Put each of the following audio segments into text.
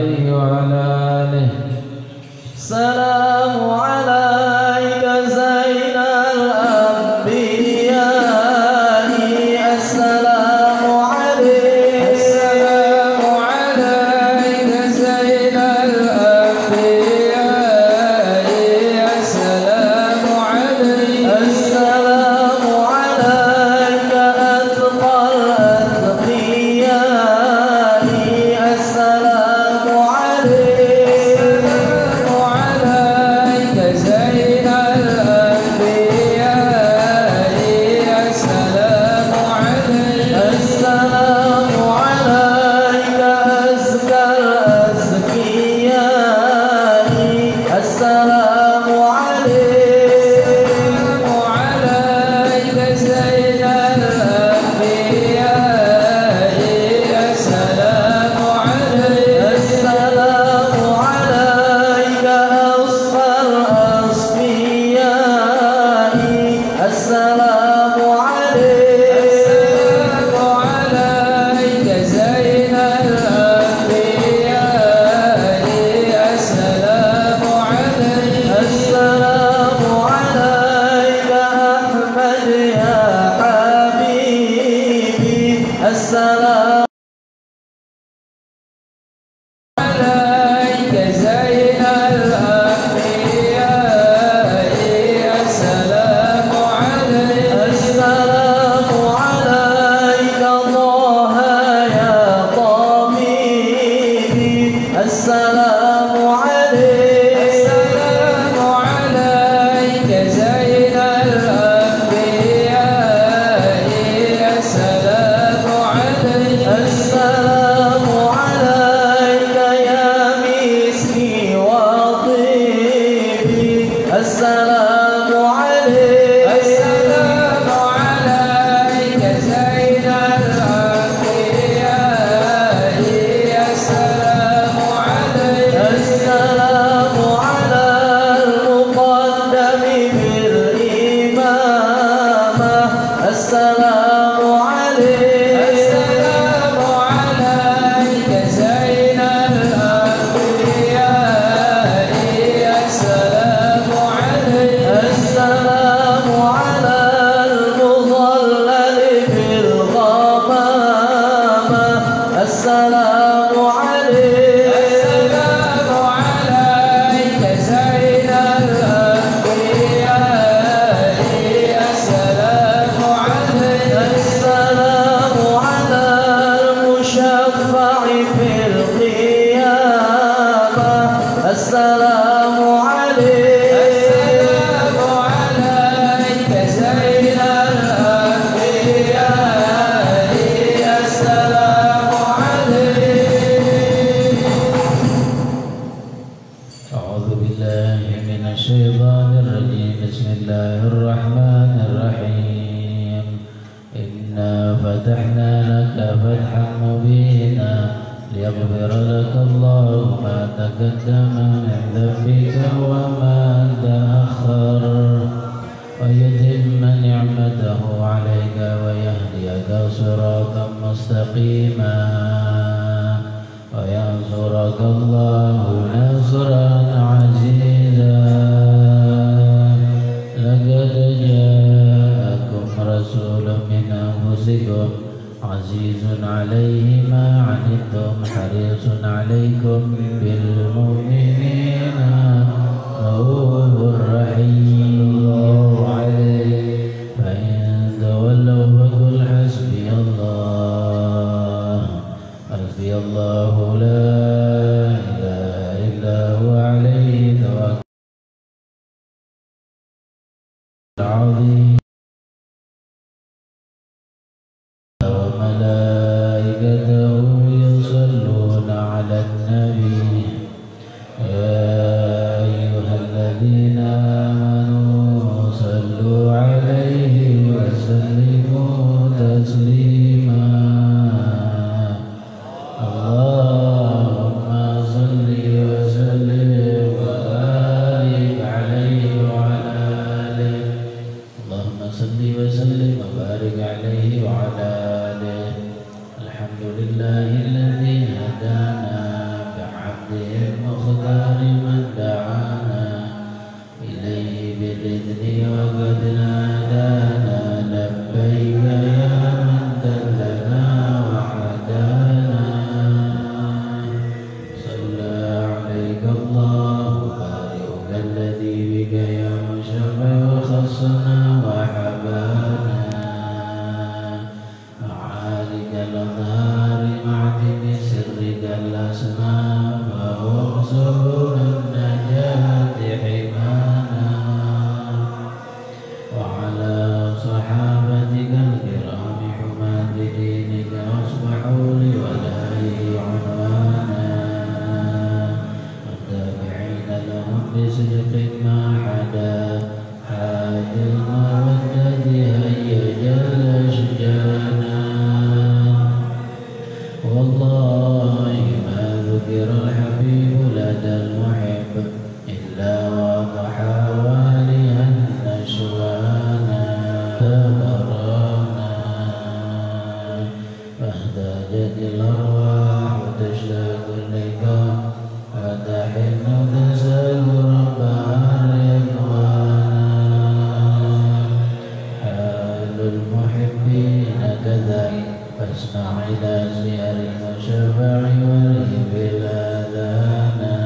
عليه وعلى آله. السلام عليك زين الأنبياء، السلام عليك، السلام عليك زين الأنبياء، السلام عليك، السلام عليك أتقى الأتقياء، السلام عليك، السلام عليك زين الأنبياء، السلام عليك، السلام عليك أزكى الأزكياء، السلام عليك، وعليك زين الأنبياء، السلام عليك، السلام عليك أصفى الأصفياء، السلام عليك، السلام عليك زين الأنبياء، السلام عليك، السلام عليك أحمد يا حبيبي، السلام عليك زين الأنبياء، السلام عليك، السلام عليك طه يا طبيبي، السلام عليك، السلام عليك زين الأنبياء، السلام عليك، السلام عليك يا مسكي وطيبي، السلام عليك، السلام عليك زين الأنبياء، السلام عليك، السلام على المقدم بالإمامة، السلام عليك، السلام عليك زين الأنبياء، السلام عليك، السلام على المظلل بالغمامة، السلام عليك، السلام عليك زين الأنبياء، السلام عليك، السلام على المشفع في القيامة، السلام عليك، السلام عليك زين الأنبياء، السلام عليك. أعوذ بالله من الشيطان الرجيم. بسم الله الرحمن الرحيم. إنا فتحنا لك فتحا مبينا ليغفر لك الله ما تقدم من ذنبك وما تأخر ويتم نعمته عليك ويهديك صراطا مستقيما وينصرك الله نصرا عزيزا. لقد جاءكم رسول من أنفسكم عزيز عليه ما عنتم حريص عليكم بالمؤمنين رؤوف رحيم. فإن تولوا فقل حسبي الله حسبي الله لا إله إلا هو عليه توكل العظيم. وملائكته يصلون على النبي يا أيها الذين آمنوا صلوا عليه وسلموا تسليما. اللهم صل وسلم وبارك عليه وعلى آله. فهم سبل النجاة حمانا وعلى صحابتك الكرام حماة دينك أصبحوا لولائه عنوانا والتابعين لهم بصدق ما حدا هذه المودة هيج الأشجانا والله ما ذكر الحبيب لدى المحب إلا وضحى والها نشوانا تبرانا فاهتاجت الأرواح تشتاق اللقاء وتحن تسأل ربها رضوانا حال المحبين كذلك فاسمع إلى زيار المشفع ورهب الآذانا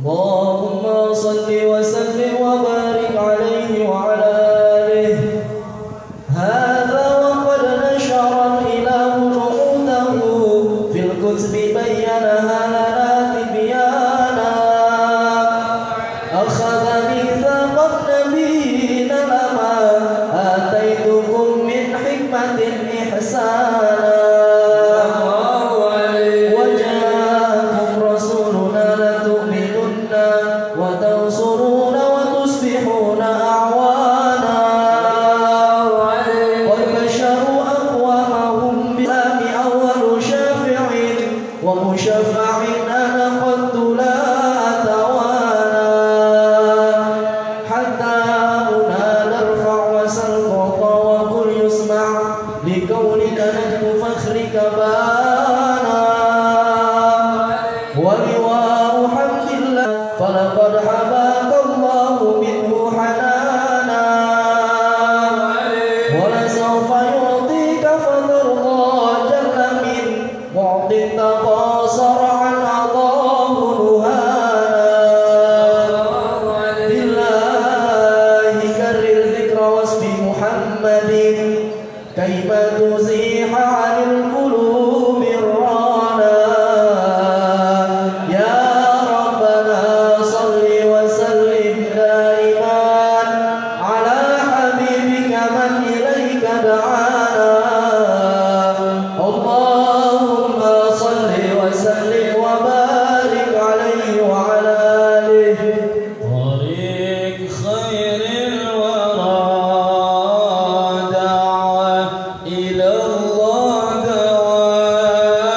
اللهم صل وسلم وبارك عليه وعلى آله. هذا وقد نشر الإله جهوده في الكتب بينها لنا تبيانا. أخذ ميثاق النبيين لما آتيتكم من حكمة إحسانا. وجاءكم رسولنا لتؤمنن وتنصرون وتصبحون أعوانا. قد بشروا أقوامهم بأم أول شافع ومشفع أنا قد لا أتوانى. حتى هنا نرفع وسل تعطى وكل يسمع لكونك نجم فخرك بانا. ولواء حمد الله فلقد حباك الله منه حنانا. ولسوف يعطيك فترضى جل من معط تقاصر عن عطاه نهانا. بالله كرر ذكر وصف محمد كيما تزيح عن القلوب الرانا. يا ربنا صل وسلم دائما على حبيبك من إليك دعانا. اللهم صل وسلم وبارك عليه وعلى آله. طريق خير الورى دعوة إلى الله دعوة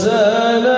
سلام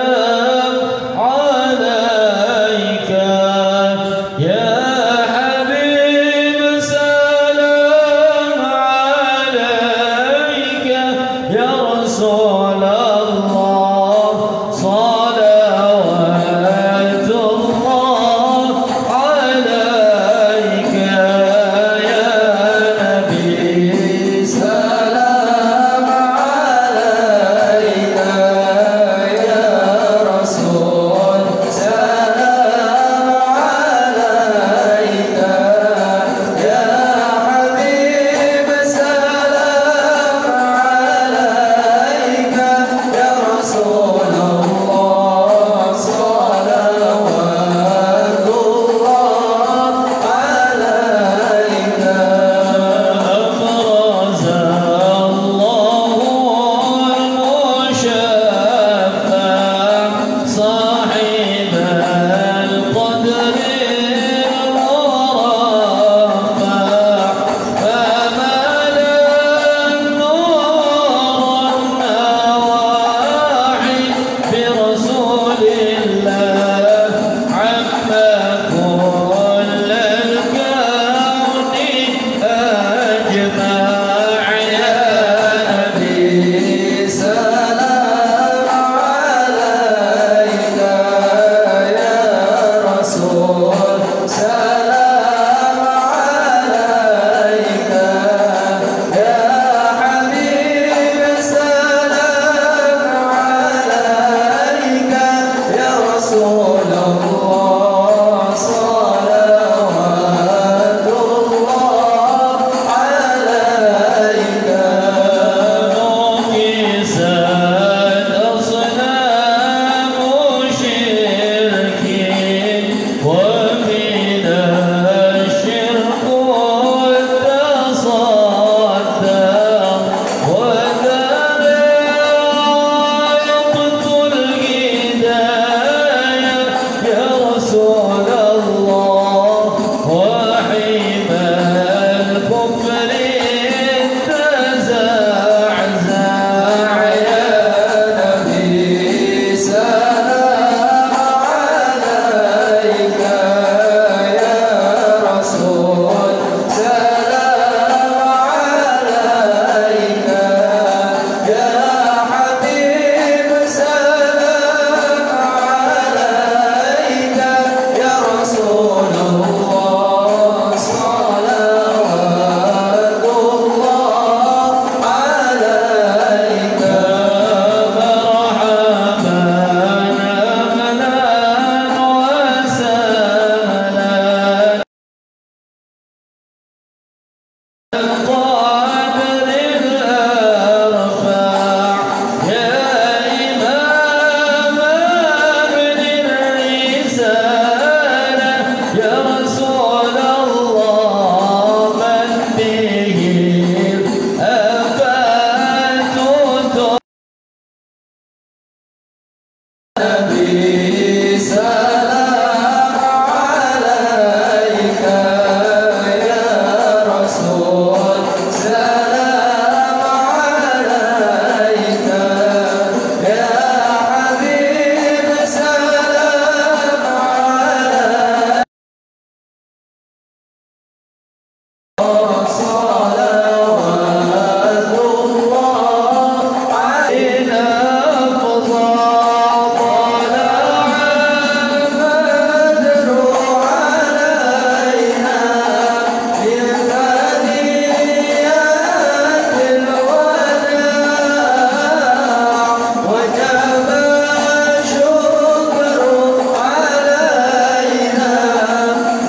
علينا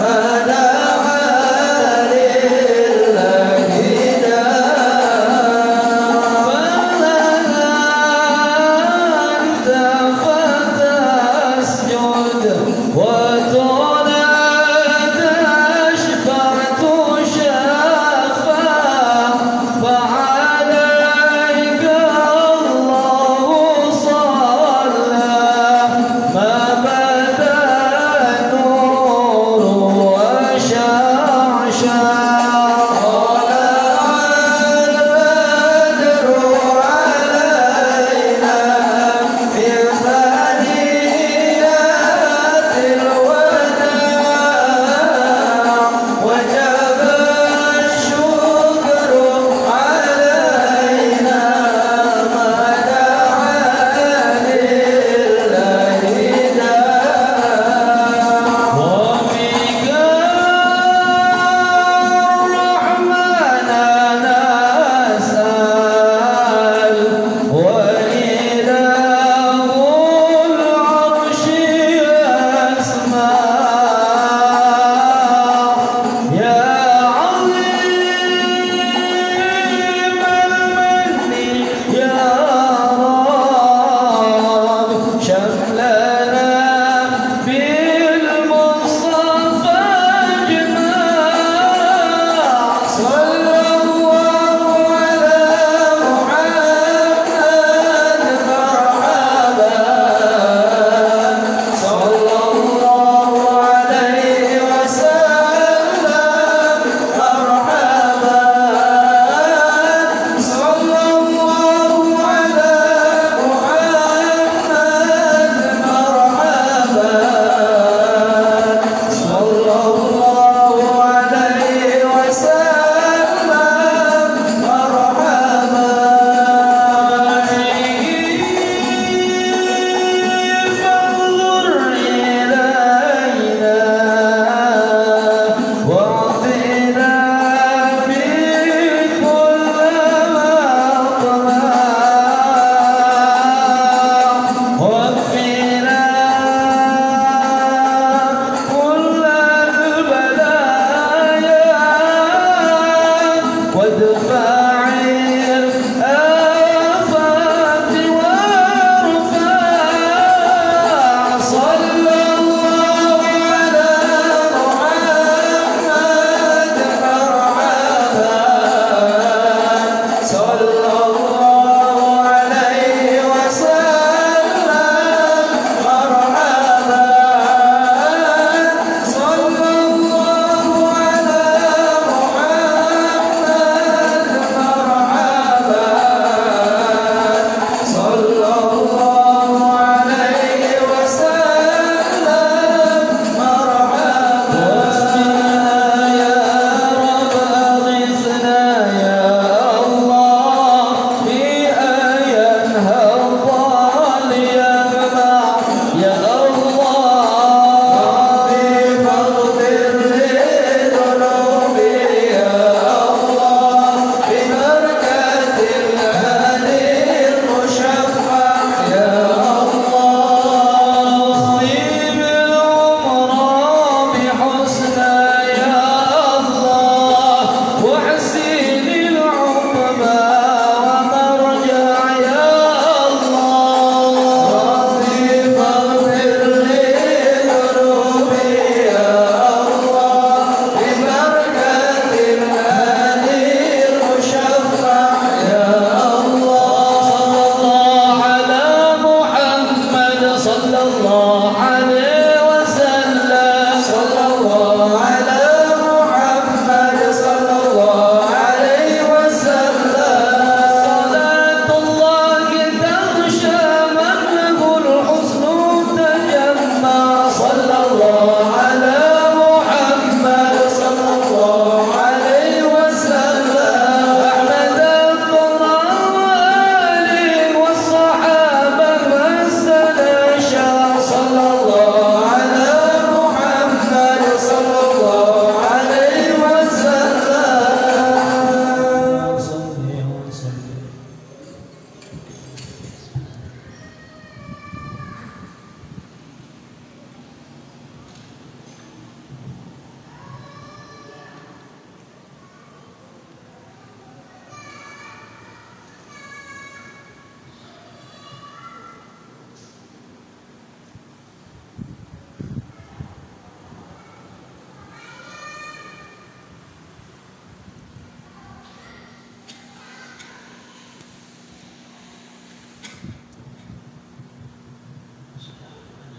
ما دعا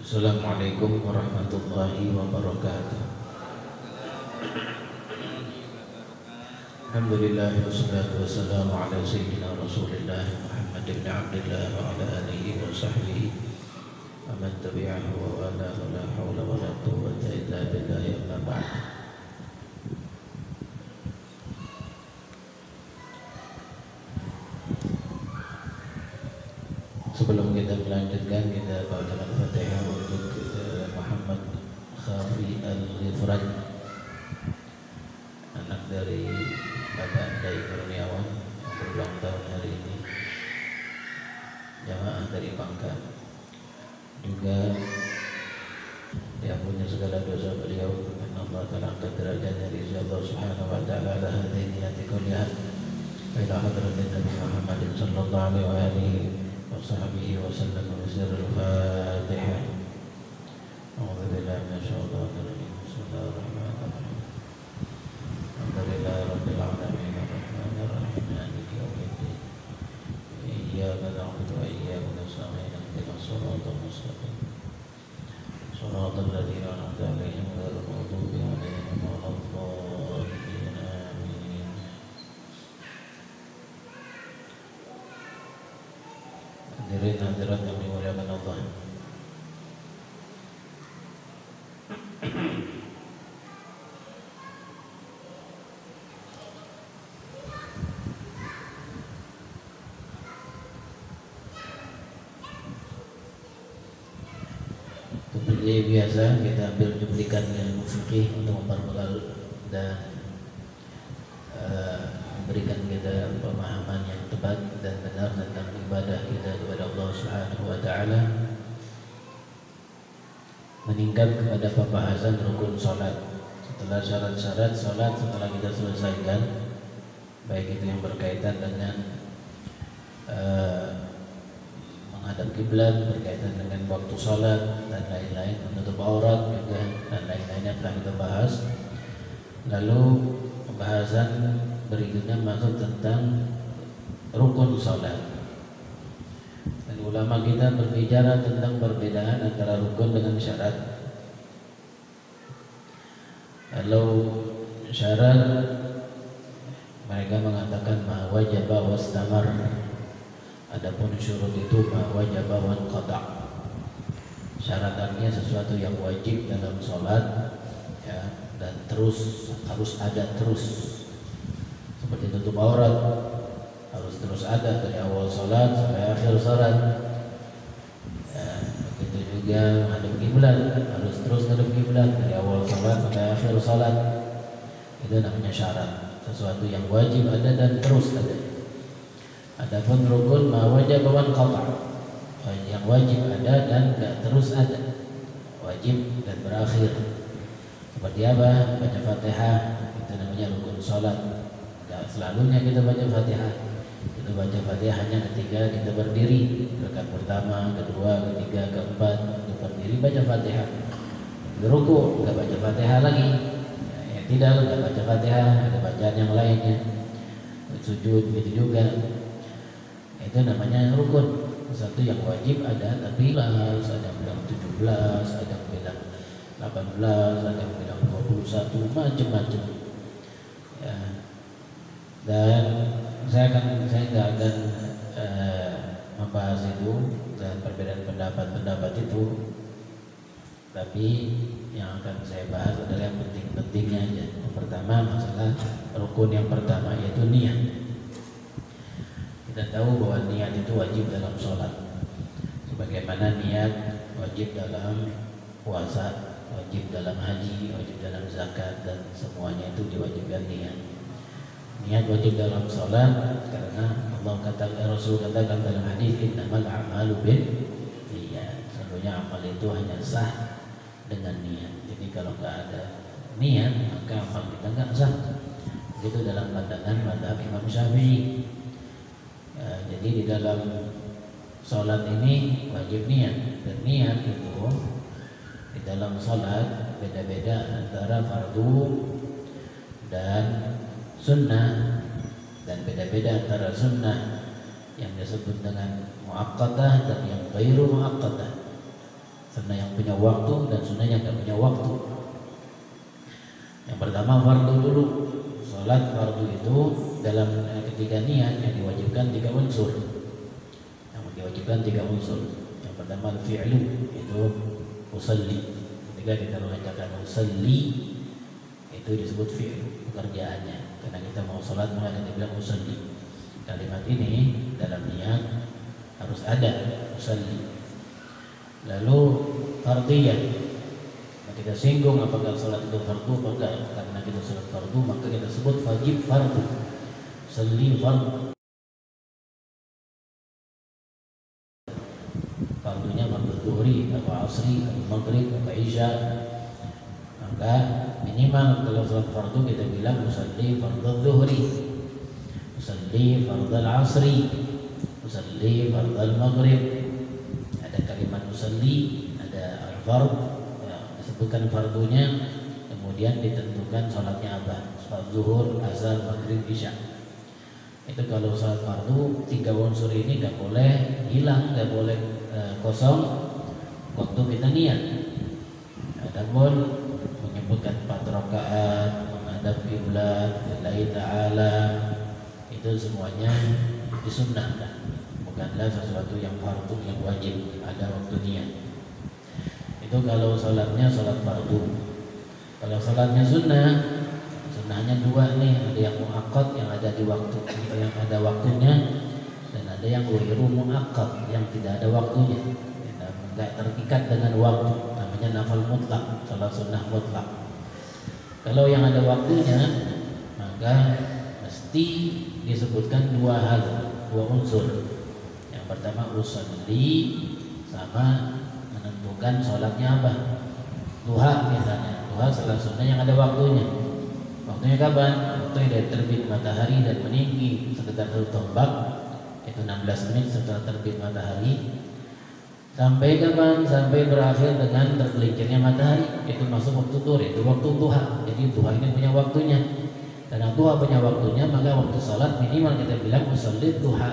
Assalamualaikum warahmatullahi wabarakatuh. Alhamdulillah wassalatu wassalamu ala sayyidina Rasulillah Muhammad ibn Abdullah wa ala alihi wa sahbihi wa man tabi'ahu wa wala la hawla wa la quwwata illa billahi amma ba'd. Sebelum kita melanjutkan, kita bacakan Al-Fatihah untuk Muhammad Khafi Al-Ghifran, anak dari Bapak Dai Kurniawan yang berulang tahun hari ini, jamaah dari Bangka. Juga diampuni segala dosa beliau, karena Allah telah angkat derajatnya di sisi Allah Subhanahu wa taala. Ala hadhihi niyati kulliha ila hadratin Nabi Muhammad sallallahu alaihi wa sahbihi wa sallam wa sirrul Fatihah. A'udzu billahi minasyaitonir rajim. Bismillahirrahmanirrahim. Alhamdulillahi rabbil alamin arrahmanir rahim maliki yaumiddin. Iyyaka na'budu wa iyyaka nasta'in ihdinas siratal mustaqim. Shiratal ladzina an'amta 'alaihim ghairil maghdubi 'alaihim waladdallin. Amin. Hadirin hadirat yang dimuliakan Allah. Seperti biasa, kita ambil cuplikan ilmu fikih untuk mempermudah dan memberikan kita pemahaman yang tepat dan benar tentang ibadah kita kepada Allah Subhanahu wa taala. Meningkat kepada pembahasan rukun salat. Setelah syarat-syarat salat setelah kita selesaikan, baik itu yang berkaitan dengan menghadap kiblat, berkaitan dengan waktu salat dan lain-lain, menutup aurat juga dan lain-lainnya telah kita bahas. Lalu pembahasan berikutnya masuk tentang rukun salat. Dan ulama kita berbicara tentang perbedaan antara rukun dengan syarat. Kalau syarat mereka mengatakan ma wajaba wastamar. Adapun syurut itu ma wajaba wan qata'. Syarat artinya sesuatu yang wajib dalam salat, ya, dan terus harus ada terus. Seperti tutup aurat harus terus ada dari awal salat sampai akhir salat. Ya, begitu juga menghadap kiblat harus terus menghadap kiblat dari awal salat sampai akhir salat. Itu namanya syarat, sesuatu yang wajib ada dan terus ada. Adapun rukun ma wajib wan qata', yang wajib ada dan enggak terus ada, wajib dan berakhir. Seperti apa? Baca Fatihah, itu namanya rukun salat. Enggak selalunya kita baca Fatihah. Kita baca Fatihah hanya ketika kita berdiri, rakaat pertama, kedua, ketiga, keempat, untuk berdiri baca Fatihah. Di ruku enggak baca Fatihah lagi. Ya, tidak baca Fatihah, ada bacaan yang lainnya. Sujud begitu juga. Itu namanya rukun, sesuatu yang wajib ada tapi ada yang bilang 17, ada yang bilang 18, ada yang bilang 21, macam-macam. Ya. Dan saya nggak akan membahas itu dan perbedaan pendapat itu, tapi yang akan saya bahas adalah yang penting-pentingnya aja. Yang pertama, masalah rukun yang pertama yaitu niat. Kita tahu bahwa niat itu wajib dalam sholat, sebagaimana niat wajib dalam puasa, wajib dalam haji, wajib dalam zakat, dan semuanya itu diwajibkan niat. Niat wajib dalam sholat karena Allah katakan, Rasul katakan dalam hadis, innamal a'malu binniyat. Sesungguhnya amal itu hanya sah dengan niat. Jadi kalau nggak ada niat maka amal kita nggak sah. Itu dalam pandangan mazhab Imam Syafi'i. Jadi di dalam sholat ini wajib niat, dan niat itu di dalam sholat beda-beda antara fardu dan sunnah, dan beda-beda antara sunnah yang disebut dengan muaqqadah dan yang ghairu muaqqadah. Sunnah yang punya waktu dan sunnah yang tidak punya waktu. Yang pertama fardu dulu. Salat fardu itu dalam ketiga niat yang diwajibkan 3 unsur. Yang diwajibkan 3 unsur. Yang pertama al-fi'lu, itu usalli. Ketika kita mengatakan usalli, itu disebut fi'lu, pekerjaannya. Karena kita mau salat maka kita bilang usalli. Kalimat ini dalam niat harus ada usalli. Lalu fardiyah, kita singgung apakah salat itu fardu atau enggak. Karena kita salat fardu maka kita sebut wajib fardu. Salli fardu. Fardunya fardu zuhri atau asri atau maghrib atau isya. Maka minimal kalau salat fardu kita bilang usalli fardu zuhri, usalli fardu asri, usalli fardu maghrib. Ada kalimat usalli, ada al-fard, disebutkan fardunya, kemudian ditentukan sholatnya apa, sholat zuhur, asar, maghrib, isya. Itu kalau sholat fardu 3 unsur ini nggak boleh hilang, nggak boleh kosong waktu kita niat. Adapun menyebutkan 4 rakaat, menghadap kiblat, lillahi ta'ala, itu semuanya disunnahkan, bukanlah sesuatu yang fardu yang wajib ada waktu niat. Itu kalau sholatnya sholat fardu. Kalau sholatnya sunnah, sunnahnya 2 nih, ada yang muakkad yang ada di waktu, yang ada waktunya, dan ada yang ghairu muakkad yang tidak ada waktunya, tidak terikat dengan waktu, namanya nafal mutlak, sholat sunnah mutlak. Kalau yang ada waktunya maka mesti disebutkan 2 hal, 2 unsur. Yang pertama usolli, sama menentukan sholatnya apa. Duha misalnya, duha salat sunnah yang ada waktunya. Waktunya kapan? Waktu dari terbit matahari dan meninggi sekitar 1 tombak, itu 16 menit setelah terbit matahari. Sampai kapan? Sampai berakhir dengan tergelincirnya matahari, itu masuk waktu duha, itu waktu duha. Jadi duha ini punya waktunya. Karena duha punya waktunya, maka waktu salat minimal kita bilang usolli duha,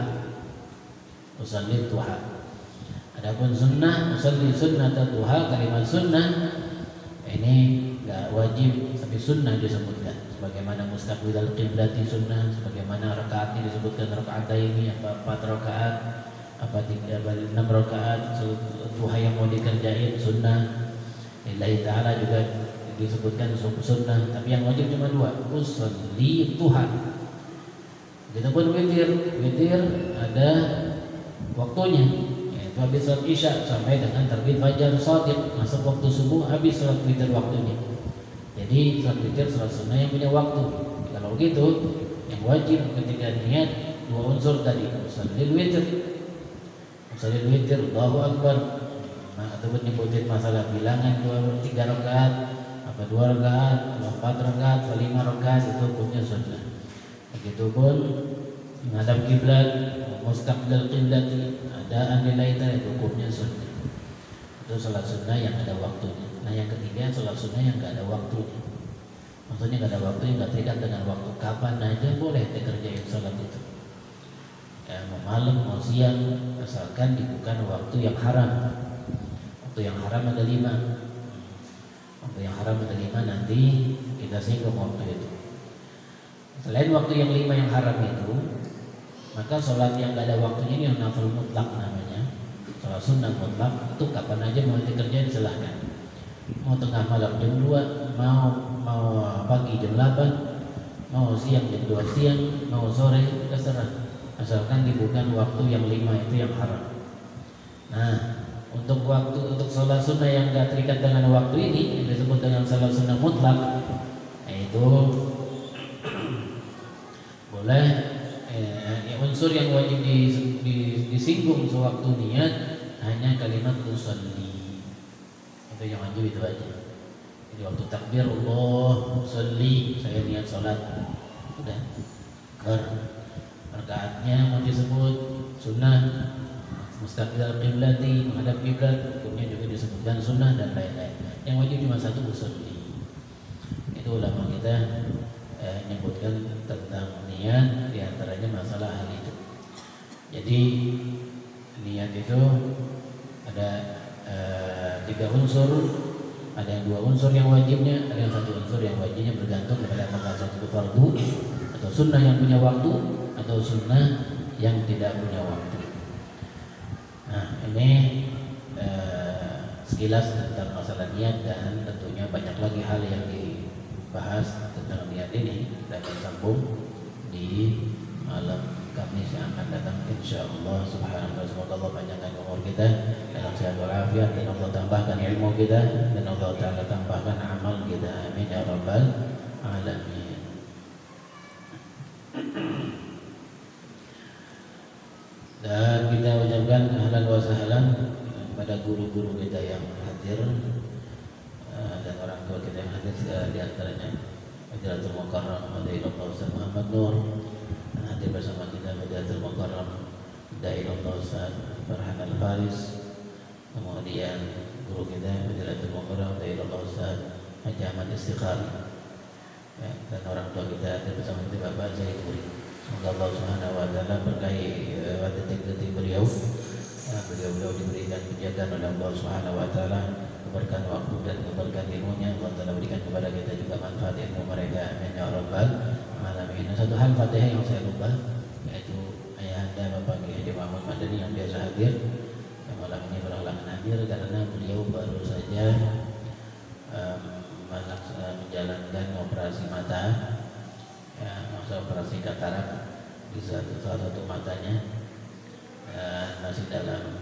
usolli duha. Adapun sunnah, usolli sunnah atau duha, kalimat sunnah ini enggak wajib, tapi sunnah disebutkan. Sebagaimana mustaqbilal qiblati sunnah, sebagaimana rakaatnya disebutkan rakaataini, apa 4 rakaat, apa 6 rakaat, duha yang mau dikerjain sunnah. Lillahi ta'ala juga disebutkan sunnah, tapi yang wajib cuma 2, usolli duha. Begitupun witir, witir ada waktunya. Habis sholat isya sampai dengan terbit fajar shadiq, masuk waktu subuh, habis sholat witir waktunya. Jadi sholat witir sholat sunnah yang punya waktu. Kalau begitu yang wajib ketika niat 2 unsur tadi, usolli witir, usolli witir, Allahu akbar. Nah, ataupun nyebutin masalah bilangan 3 rakaat, apa 2 rakaat, 4 rakaat, 5 rakaat, itu hukumnya sunnah. Begitupun menghadap kiblat, mustaqbil qiblati, adaan lillahi ta'ala, itu hukumnya sunnah. Itu sholat sunnah yang ada waktunya. Nah yang ketiga sholat sunnah yang nggak ada waktunya. Maksudnya nggak ada waktunya, nggak terikat dengan waktu, kapan aja boleh dikerjain sholat itu. Ya, mau malam mau siang, asalkan bukan waktu yang haram. Waktu yang haram ada 5. Waktu yang haram ada 5, nanti kita singgung waktu itu. Selain waktu yang 5 yang haram itu, maka sholat yang gak ada waktunya ini yang nafil mutlak namanya, sholat sunnah mutlak. Itu kapan aja mau dikerjain silahkan. Mau tengah malam jam 2, mau pagi jam 8, mau siang jam 2 siang, mau sore, terserah. Asalkan bukan waktu yang 5 itu yang haram. Nah, untuk sholat sunnah yang gak terikat dengan waktu ini, yang disebut dengan sholat sunnah mutlak, yaitu boleh unsur yang wajib disinggung sewaktu niat hanya kalimat usolli. Itu yang wajib itu aja. Jadi waktu takbir Allah usolli, saya niat sholat, udah. Rakaatnya mau disebut sunnah, mustaqbil qiblati, menghadap kiblat, hukumnya juga disebutkan sunnah dan lain-lain. Yang wajib cuma 1, usolli. Itu ulama kita menyebutkan tentang niat, diantaranya masalah hal itu. Jadi niat itu ada 3 3 unsur, ada yang 2 unsur yang wajibnya, ada yang 1 unsur yang wajibnya, bergantung kepada apakah itu fardu atau sunnah yang punya waktu atau sunnah yang tidak punya waktu. Nah, ini sekilas tentang masalah niat, dan tentunya banyak lagi hal yang dibahas tentang niat ini. Kita akan sambung di malam Kamis yang akan datang, insyaallah. Subhanallah, semoga Allah panjangkan umur kita dalam sehat walafiat, dan Allah tambahkan ilmu kita, dan Allah Ta'ala tambahkan amal kita. Amin ya rabbal alamin. Dan kita ucapkan ahlan wa sahlan kepada guru-guru kita yang hadir, dan orang tua kita yang hadir, di antaranya Fadilatul Mukarram Fadilatul Ustaz Muhammad Nur, dan hadir bersama kita Fadilatul Mukarram Fadilatul Ustaz Farhan Al-Faris, kemudian guru kita Fadilatul Mukarram Fadilatul Ustaz Haji Ahmad Istiqlal, ya, dan orang tua kita hadir bersama kita Bapak Zaiduri. Semoga Allah Subhanahu wa Ta'ala berkahi detik-detik beliau. Beliau diberikan penjagaan oleh Allah Subhanahu wa Ta'ala, keberkahan waktu dan keberkahan ilmunya. Allah Ta'ala berikan kepada kita juga manfaat ilmu mereka. Amin ya rabbal alamin. Satu hal Fatihah yang saya lupa, yaitu ayahanda Bapak Kiai Haji Mahmud Madani yang biasa hadir, yang malam ini berhalangan hadir karena beliau baru saja menjalankan operasi mata, ya, masa operasi katarak di salah satu matanya, masih dalam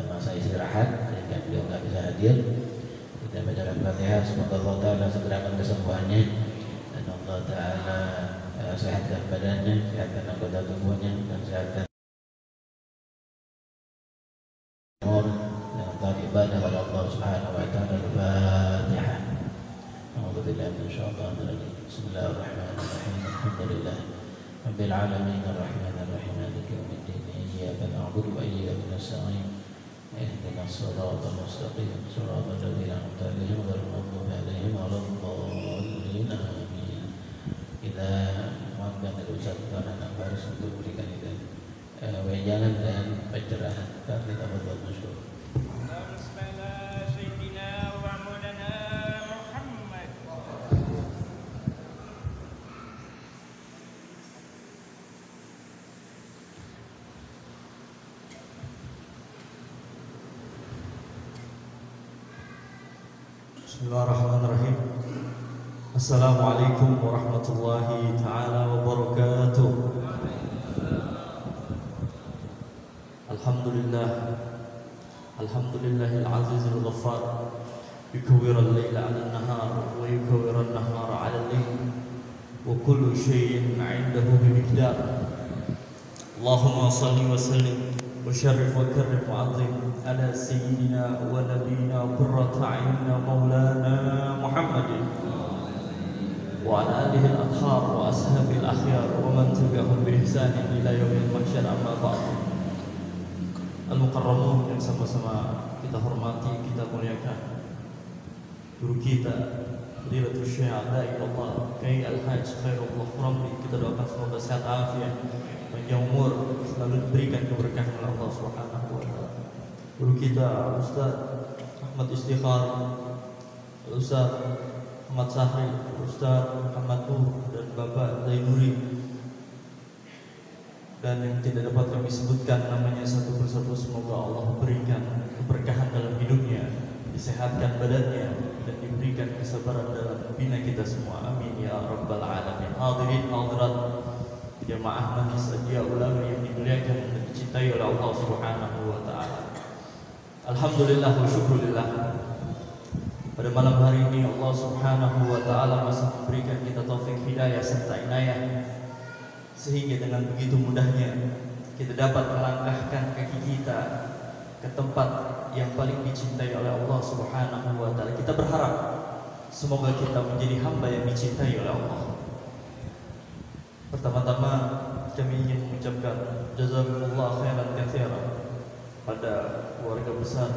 masa istirahat sehingga beliau nggak bisa hadir. Kita baca Al-Fatihah, semoga Allah Ta'ala segerakan kesembuhannya, dan Allah Ta'ala sehatkan badannya, sehatkan anggota tubuhnya, dan sehatkan umur, dan Allah ibadah kepada Allah Subhanahu wa Ta'ala. Al-Fatihah. Alhamdulillah, insyaallah. Bismillahirrahmanirrahim. Alhamdulillah Rabbil alamin, arrahmanirrahim, maliki yaumiddin, iyyaka na'budu wa iyyaka nasta'in, ihdinas siratal mustaqim, siratal ladzina an'amta 'alaihim ghairil maghdubi 'alaihim waladdallin. Amin. Kita mohonkan dari Ustaz Farhan Al-Faris untuk memberikan kita wejangan dan pencerahan. Kita berdoa masyhur. Bismillahirrahmanirrahim. Assalamualaikum warahmatullahi ta'ala wabarakatuh. Alhamdulillah, alhamdulillahil azizil ghaffar, yukawwirul layla 'ala an-nahar wa yukawwirun nahara 'ala al-layl, wa kullu shay'in 'indahu bimiqdar. Allahumma shalli wa sallim wa syarrif wa karrim wa 'azim ala sayyidina wa nabiyina qurrata a'yunina maulana Muhammadin wa ala alihi al-athhar wa ashabil akhyar wa man tabi'ahum bi ihsanin ila yaumil mahsyar. Amma ba'd. Al-mukarramun yang sama-sama kita hormati, kita muliakan, guru kita Fadilatul Syekh Adailullah Kiai Al-Hajj Khairullah Ramli, kita doakan semoga sehat afiat, panjang umur, selalu diberikan keberkahan oleh Allah Subhanahu wa Ta'ala. Guru kita Ustaz Ahmad Istiqlal, Ustaz Ahmad Sahri, Ustaz Muhammad Nur, dan Bapak Zaiduri, dan yang tidak dapat kami sebutkan namanya satu persatu, semoga Allah berikan keberkahan dalam hidupnya, disehatkan badannya, dan diberikan kesabaran dalam membina kita semua. Amin ya rabbal alamin. Hadirin hadirat jamaah majlis Adia Ulama yang dimuliakan dan dicintai oleh Allah Subhanahu wa Ta'ala. Alhamdulillah wa syukurillah, pada malam hari ini Allah Subhanahu wa Ta'ala masih memberikan kita taufik hidayah serta inayah, sehingga dengan begitu mudahnya kita dapat melangkahkan kaki kita ke tempat yang paling dicintai oleh Allah Subhanahu wa Ta'ala. Kita berharap semoga kita menjadi hamba yang dicintai oleh Allah. Pertama-tama kami ingin mengucapkan jazakumullah khairan katsiran pada keluarga besar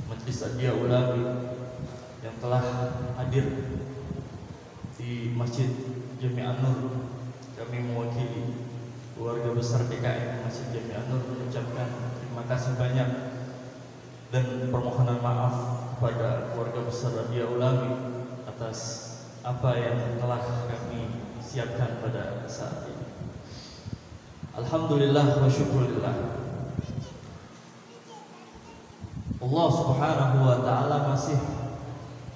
Majlis Adia Ulama yang telah hadir di Masjid Jami' An-Nur. Kami mewakili keluarga besar DKM Masjid Jami' An-Nur mengucapkan terima kasih banyak dan permohonan maaf kepada keluarga besar Radia Ulami atas apa yang telah kami siapkan pada saat ini. Alhamdulillah wa syukurillah, Allah subhanahu wa ta'ala masih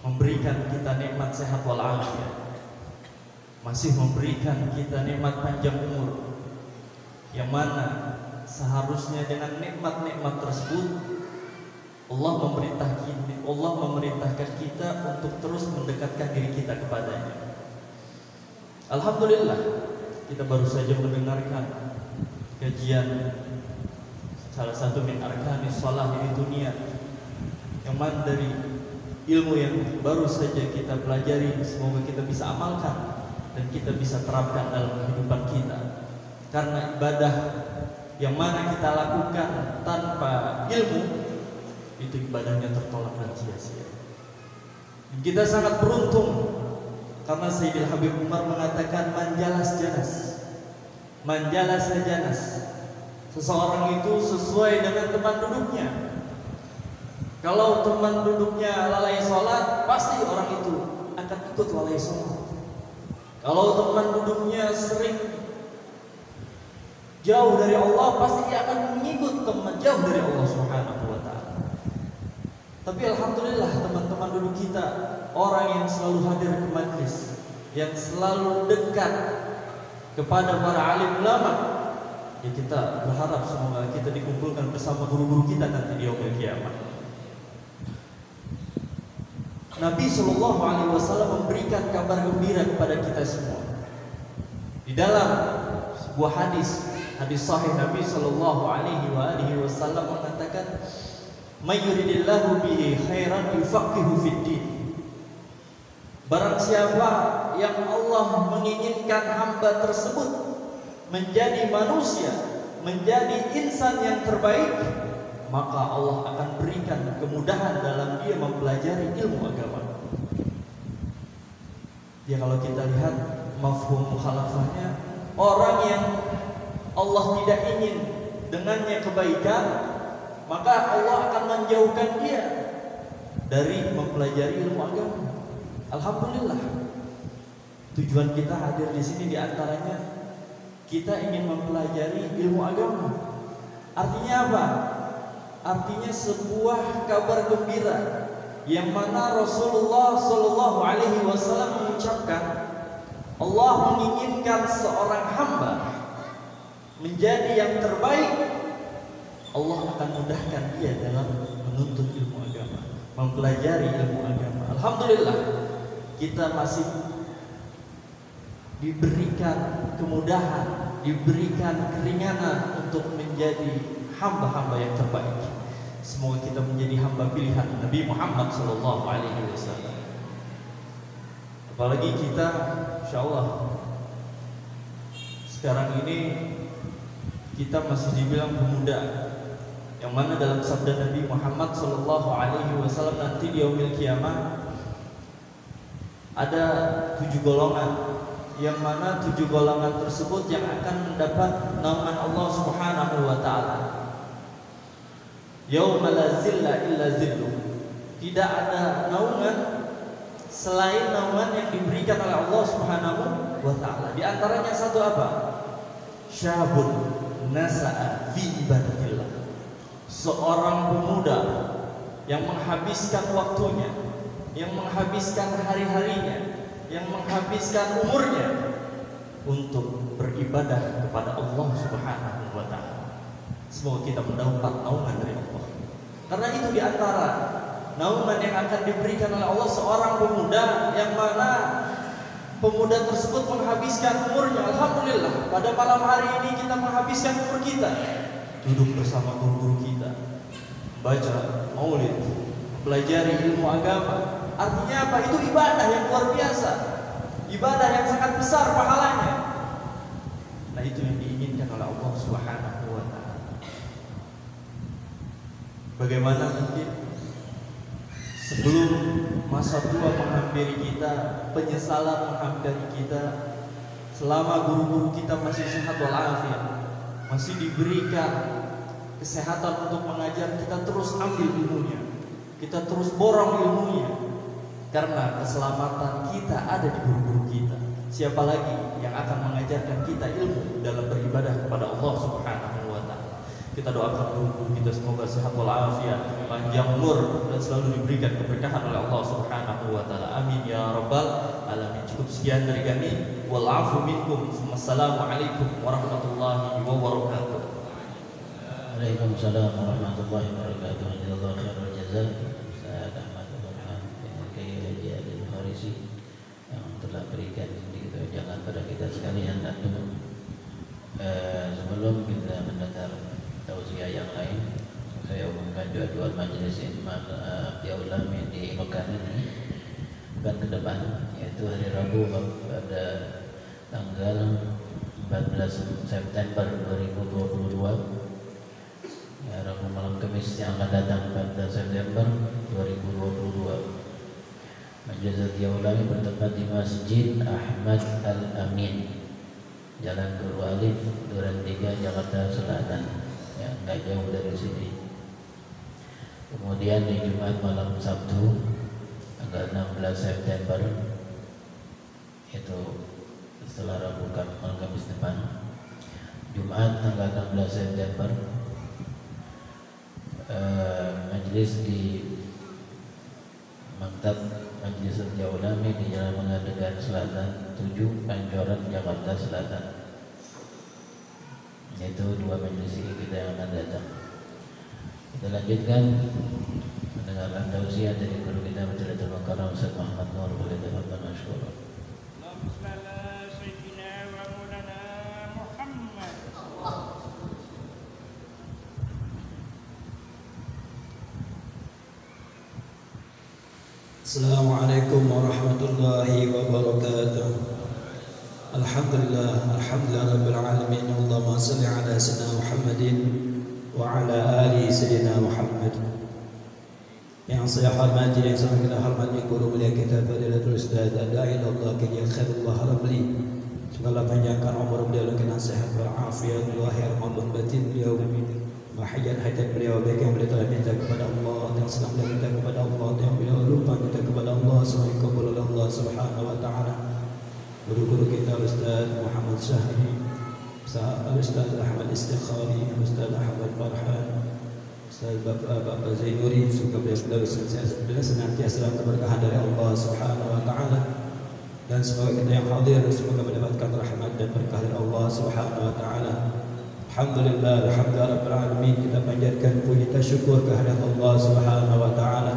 memberikan kita nikmat sehat walafiat, masih memberikan kita nikmat panjang umur, yang mana seharusnya dengan nikmat-nikmat tersebut Allah memerintahkan kita untuk terus mendekatkan diri kita kepadanya. Alhamdulillah, kita baru saja mendengarkan kajian salah satu min arkanis shalah di dunia, yang mana dari ilmu yang baru saja kita pelajari, semoga kita bisa amalkan dan kita bisa terapkan dalam kehidupan kita. Karena ibadah yang mana kita lakukan tanpa ilmu, itu ibadahnya tertolak dan sia-sia. Kita sangat beruntung karena Sayyidil Habib Umar mengatakan manjalas janas. Seseorang itu sesuai dengan teman duduknya. Kalau teman duduknya lalai sholat, pasti orang itu akan ikut lalai sholat. Kalau teman duduknya sering jauh dari Allah, pasti dia akan mengikut teman jauh dari Allah Subhanahu wa ta'ala. Tapi alhamdulillah teman-teman duduk kita, orang yang selalu hadir ke majlis, yang selalu dekat kepada para alim ulama, ya kita berharap semoga kita dikumpulkan bersama guru-guru kita nanti di yaumil kiamat. Nabi Shallallahu Alaihi Wasallam memberikan kabar gembira kepada kita semua. Di dalam sebuah hadis sahih, Nabi Shallallahu Alaihi Wasallam mengatakan, "May yuridillahu bihi khairan yufaqihu fid din." Barang siapa yang Allah menginginkan hamba tersebut menjadi manusia, menjadi insan yang terbaik, maka Allah akan berikan kemudahan dalam dia mempelajari ilmu agama. Ya, kalau kita lihat mafhum mukhalafahnya, orang yang Allah tidak ingin dengannya kebaikan, maka Allah akan menjauhkan dia dari mempelajari ilmu agama. Alhamdulillah, tujuan kita hadir di sini diantaranya kita ingin mempelajari ilmu agama. Artinya apa? Artinya sebuah kabar gembira yang mana Rasulullah Shallallahu Alaihi Wasallam mengucapkan, Allah menginginkan seorang hamba menjadi yang terbaik, Allah akan mudahkan dia dalam menuntut ilmu agama, mempelajari ilmu agama. Alhamdulillah, kita masih diberikan kemudahan, diberikan keringanan untuk menjadi hamba-hamba yang terbaik. Semoga kita menjadi hamba pilihan Nabi Muhammad Sallallahu Alaihi Wasallam. Apalagi kita, insya Allah, sekarang ini kita masih dibilang pemuda, yang mana dalam sabda Nabi Muhammad Sallallahu Alaihi Wasallam nanti di yaumil kiamat ada 7 golongan, yang mana 7 golongan tersebut yang akan mendapat naungan Allah Subhanahu wa ta'ala. Yauma la zilla illa zillu. Tidak ada naungan selain naungan yang diberikan oleh Allah Subhanahu wa ta'ala. Di antaranya satu apa? Syabun nasa'a fi ibadatillah. Seorang pemuda yang menghabiskan waktunya, yang menghabiskan hari-harinya, yang menghabiskan umurnya untuk beribadah kepada Allah Subhanahu wa ta'ala. Semoga kita mendapat naungan dari Allah. Karena itu diantara naungan yang akan diberikan oleh Allah seorang pemuda, yang mana pemuda tersebut menghabiskan umurnya. Alhamdulillah, pada malam hari ini kita menghabiskan umur kita duduk bersama guru-guru kita, baca maulid, pelajari ilmu agama. Artinya apa? Itu ibadah yang luar biasa, ibadah yang sangat besar pahalanya. Nah, itu yang diinginkan oleh Allah Subhanahu wa ta'ala. Bagaimana mungkin sebelum masa tua menghampiri kita, penyesalan menghampiri kita, selama guru-guru kita masih sehat walafiat, masih diberikan kesehatan untuk mengajar, kita terus ambil ilmunya, kita terus borong ilmunya, karena keselamatan kita ada di guru-guru kita. Siapa lagi yang akan mengajarkan kita ilmu dalam beribadah kepada Allah Subhanahu wa Ta'ala? Kita doakan guru kita semoga sehat walafiat, panjang umur, dan selalu diberikan keberkahan oleh Allah Subhanahu wa Ta'ala. Amin ya rabbal alamin. Cukup sekian dari kami. Wal-'afu minkum. Wassalamualaikum warahmatullahi wabarakatuh. Waalaikumsalam warahmatullahi wabarakatuh. Jazakallahu khairal jazaa Ustaz Ahmad Burhan bin Kiai Haji Adil Farisi yang telah berikan sedikit wejangan pada kita sekalian. Dan sebelum kita mendengar tausiah yang lain, saya umumkan jadwal majelis Abdi Ulama di Mekah ini bukan ke depan, yaitu hari Rabu pada tanggal 14 September 2022. Rabu malam Kamis yang akan datang 14 September 2022. Majelis Abdi Ulama bertempat di Masjid Ahmad Al-Amin, Jalan Guru Alif, Duren 3, Jakarta Selatan. Ya, nggak jauh dari sini. Kemudian di Jumat malam Sabtu tanggal 16 September, itu setelah Rabu malam Kamis depan, Jumat tanggal 16 September, majelis di Maktab Majelis Abdi Ulama di Jalan Pengadegan Selatan 7, Pancoran, Jakarta Selatan. Yaitu dua majelis ini kita yang akan datang. Kita lanjutkan mendengarkan tausiah dari guru kita Majelis Al-Mukarram Ustaz Muhammad Nur. Boleh tafadhal masykuran. Assalamualaikum warahmatullahi wabarakatuh. Alhamdulillah rabbil alamin. Allahumma salli ala sayyidina Muhammadin wa ala ali sayyidina Muhammad. Yang saya hormati, yang sangat kita hormati guru mulia kita Fadilatul Ustaz Adai Allah Kiai Khairullah Ramli. Semoga panjangkan umur beliau dengan sehat walafiat lahir maupun batin beliau. Mahajat hajat beliau, baik yang beliau telah minta kepada Allah, yang sedang beliau minta kepada Allah, yang beliau lupa minta kepada Allah, semoga kabul oleh Allah Subhanahu wa Ta'ala. Guru-guru kita Ustaz Muhammad Syahri, Ustaz Ahmad Istikhari, Ustaz Ahmad Farhan, Ustaz Bapak Zainuri, semoga beliau senantiasa dalam keberkahan dari Allah Subhanahu wa Ta'ala. Dan semoga kita yang hadir semoga mendapatkan rahmat dan berkah dari Allah Subhanahu wa Ta'ala. Alhamdulillah, alhamdulillah rabbil alamin. Kita panjatkan puji dan syukur kehadirat Allah Subhanahu wa Ta'ala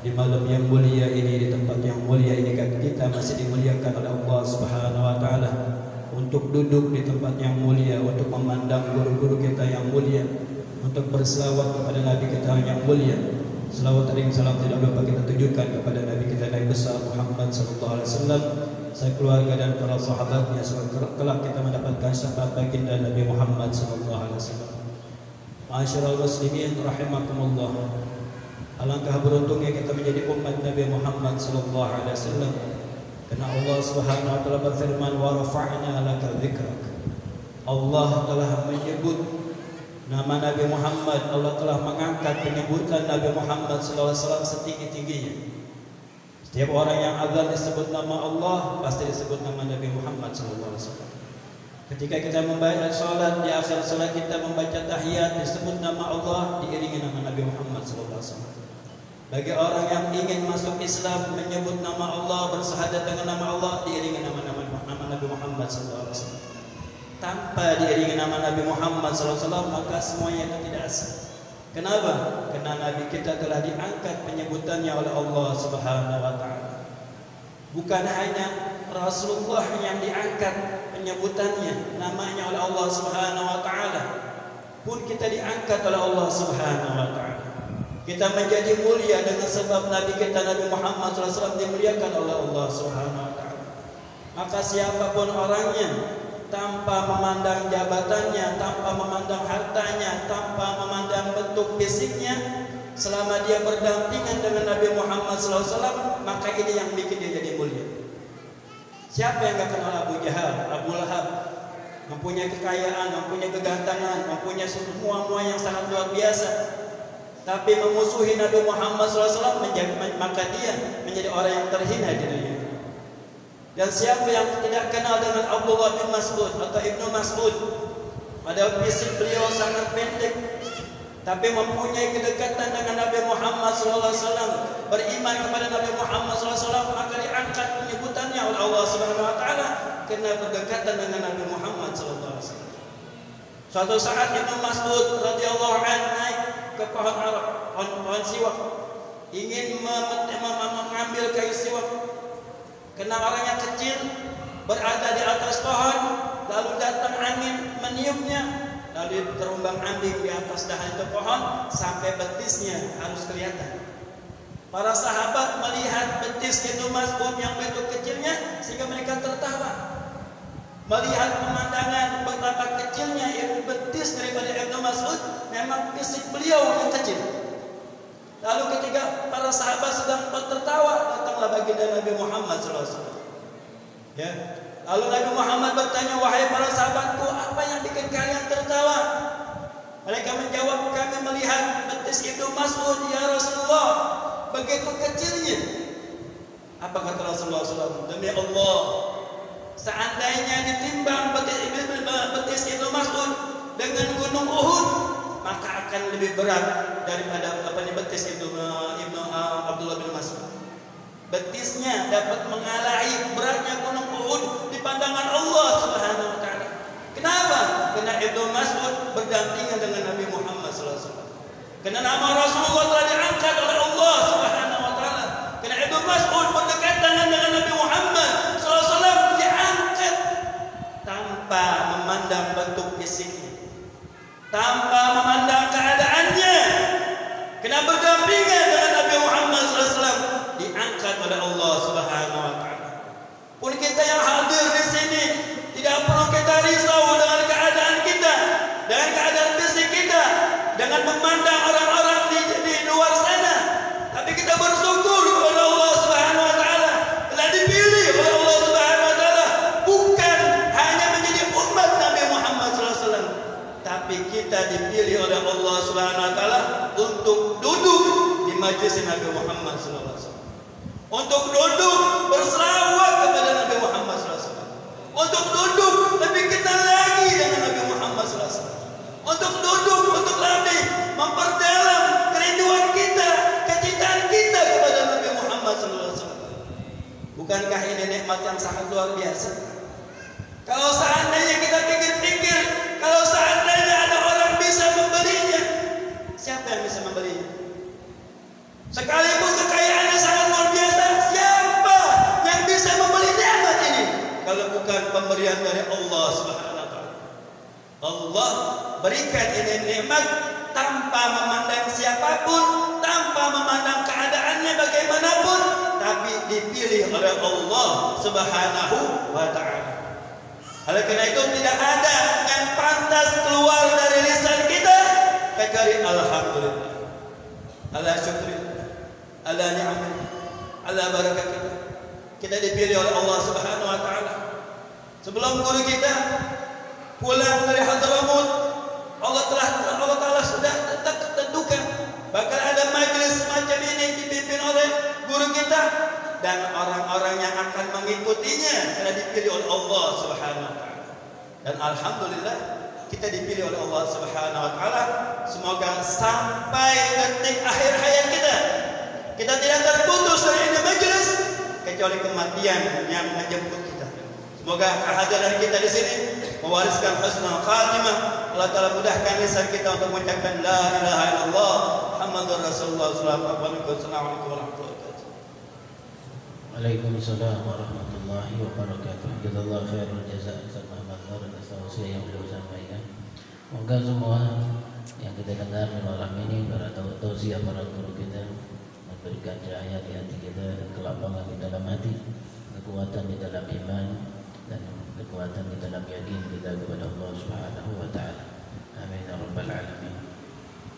di malam yang mulia ini, di tempat yang mulia ini, kita masih dimuliakan oleh Allah Subhanahu wa Ta'ala untuk duduk di tempat yang mulia, untuk memandang guru-guru kita yang mulia, untuk berselawat kepada Nabi kita yang mulia. Selawat dan salam tidak lupa kita tujukan kepada Nabi kita Nabi besar Muhammad sallallahu alaihi wasallam, saya keluarga dan para sahabatnya, semoga kelak kita mendapatkan syafaat baginda Nabi Muhammad sallallahu alaihi wasallam. Ma'asyiral muslimin rahimakumullah. Alangkah beruntungnya kita menjadi umat Nabi Muhammad sallallahu alaihi wasallam. Karena Allah Subhanahu wa taala berfirman, "Wa rafa'na laka dzikrak." Allah telah menyebut nama Nabi Muhammad, Allah telah mengangkat penyebutan Nabi Muhammad sallallahu alaihi wasallam setinggi-tingginya. Setiap orang yang azan disebut nama Allah, pasti disebut nama Nabi Muhammad SAW. Ketika kita membaca salat, di akhir salat kita membaca tahiyat, disebut nama Allah, diiringi nama Nabi Muhammad SAW. Bagi orang yang ingin masuk Islam, menyebut nama Allah, bersahadat dengan nama Allah, diiringi nama Nabi Muhammad SAW. Tanpa diiringi nama Nabi Muhammad SAW, maka semuanya itu tidak sah. Kenapa? Karena Nabi kita telah diangkat penyebutannya oleh Allah Subhanahu wa Ta'ala. Bukan hanya Rasulullah yang diangkat penyebutannya, namanya oleh Allah Subhanahu wa Ta'ala, pun kita diangkat oleh Allah Subhanahu wa Ta'ala. Kita menjadi mulia dengan sebab Nabi kita Nabi Muhammad SAW dimuliakan oleh Allah Subhanahu wa Ta'ala. Maka siapapun orangnya, tanpa memandang jabatannya, tanpa memandang hartanya, tanpa memandang bentuk fisiknya, selama dia berdampingan dengan Nabi Muhammad SAW, maka ini yang bikin dia jadi mulia. Siapa yang gak kenal Abu Jahal, Abu Lahab, mempunyai kekayaan, mempunyai kegantengan, mempunyai semua yang sangat luar biasa, tapi memusuhi Nabi Muhammad SAW, maka dia menjadi orang yang terhina di dunia. Dan siapa yang tidak kenal dengan Abdullah bin Mas'ud atau Ibnu Mas'ud, padahal fisik beliau sangat pendek, tapi mempunyai kedekatan dengan Nabi Muhammad SAW, beriman kepada Nabi Muhammad SAW, maka diangkat penyebutannya oleh Allah Subhanahu Wa Taala karena berdekatan dengan Nabi Muhammad SAW. Suatu saat Ibnu Mas'ud radhiyallahu anhu naik ke pohon Arab, pohon siwak, ingin mengambil kayu siwak. Karena orangnya kecil, berada di atas pohon, lalu datang angin meniupnya, lalu terombang-ambing di atas dahan itu pohon sampai betisnya harus kelihatan. Para sahabat melihat betis Ibnu Mas'ud yang begitu kecilnya sehingga mereka tertawa. Melihat pemandangan betapa kecilnya betis daripada Ibnu Mas'ud, memang fisik beliau yang kecil. Lalu ketika para sahabat sedang tertawa, datanglah baginda Nabi Muhammad SAW. Ya. Lalu Nabi Muhammad bertanya, wahai para sahabatku, apa yang bikin kalian tertawa? Mereka menjawab, kami melihat betis Ibnu Mas'ud, ya Rasulullah, begitu kecilnya. Apa kata Rasulullah SAW? Demi Allah, seandainya ditimbang betis Ibnu Mas'ud dengan gunung Uhud, maka akan lebih berat daripada betis Abdullah bin Mas'ud. Betisnya dapat mengalahi beratnya gunung Uhud di pandangan Allah Subhanahu Wa Taala. Kenapa? Karena Ibnu Mas'ud berdampingan dengan Nabi Muhammad SAW. Karena nama Rasulullah telah diangkat oleh Allah Subhanahu Wa Taala. Karena Ibnu Mas'ud berdekatan dengan Nabi Muhammad SAW, diangkat tanpa memandang bentuk fisiknya, tanpa memandang keadaannya. Kena berdampingan dengan Nabi Muhammad SAW, diangkat oleh Allah Subhanahu Wa Taala. Pun kita yang hadir di sini tidak perlu kita risau dengan keadaan kita, dengan keadaan fisik kita, dengan memandang orang-orang di luar sana. Tapi kita bersyukur kepada Allah Subhanahu Wa Taala telah dipilih oleh Allah Subhanahu Wa Taala, bukan hanya menjadi umat Nabi Muhammad SAW, tapi kita dipilih oleh Allah Subhanahu Wa Taala untuk duduk di majelis Nabi Muhammad SAW, untuk duduk berselawat kepada Nabi Muhammad SAW, untuk duduk lebih kenal lagi dengan Nabi Muhammad SAW, untuk duduk untuk lebih memperdalam kerinduan kita, kecintaan kita kepada Nabi Muhammad SAW. Bukankah ini nikmat yang sangat luar biasa? Kalau seandainya kita pikir-pikir, kalau seandainya ada orang bisa membelinya, siapa yang bisa membelinya? Sekalipun kekayaannya sangat luar biasa, siapa yang bisa membeli nikmat ini? Kalau bukan pemberian dari Allah Subhanahu Wa Taala. Allah berikan ini nikmat tanpa memandang siapapun, tanpa memandang keadaannya bagaimanapun, tapi dipilih oleh Allah Subhanahu Wa Taala. Oleh karena itu tidak ada yang pantas keluar dari lisan kita kecuali alhamdulillah, ala syukurillah, ala ni'amillah, ala barakatillah. Kita dipilih oleh Allah Subhanahu Wa Taala. Sebelum guru kita pulang dari Hadramaut, Allah Taala sudah tentukan bakal ada majelis macam ini dipimpin oleh guru kita, dan orang-orang yang akan mengikutinya telah dipilih oleh Allah Subhanahu Wa Taala. Dan alhamdulillah kita dipilih oleh Allah Subhanahu Wa Taala. Semoga sampai detik akhir hayat kita tidak terputus dari majelis kecuali kematian yang menjemput kita. Semoga kehadiran kita di sini mewariskan husnul khatimah. Allah Taala mudahkan lisan kita untuk mengucapkan la ilaha illallah Muhammadur Rasulullah sallallahu alaihi wasallam. Waalaikumsalam warahmatullahi wabarakatuh. Jazakallahu khairan jazaa Ustaz Muhammad Nur atas tausiah yang beliau sampaikan. Semoga semua yang kita dengar di malam ini, para tausiah para guru kita, memberikan cahaya di hati kita dan kelapangan di dalam hati, kekuatan di dalam iman dan kekuatan di dalam yakin kita kepada Allah Subhanahu Wa Taala. Amin ya rabbal alamin.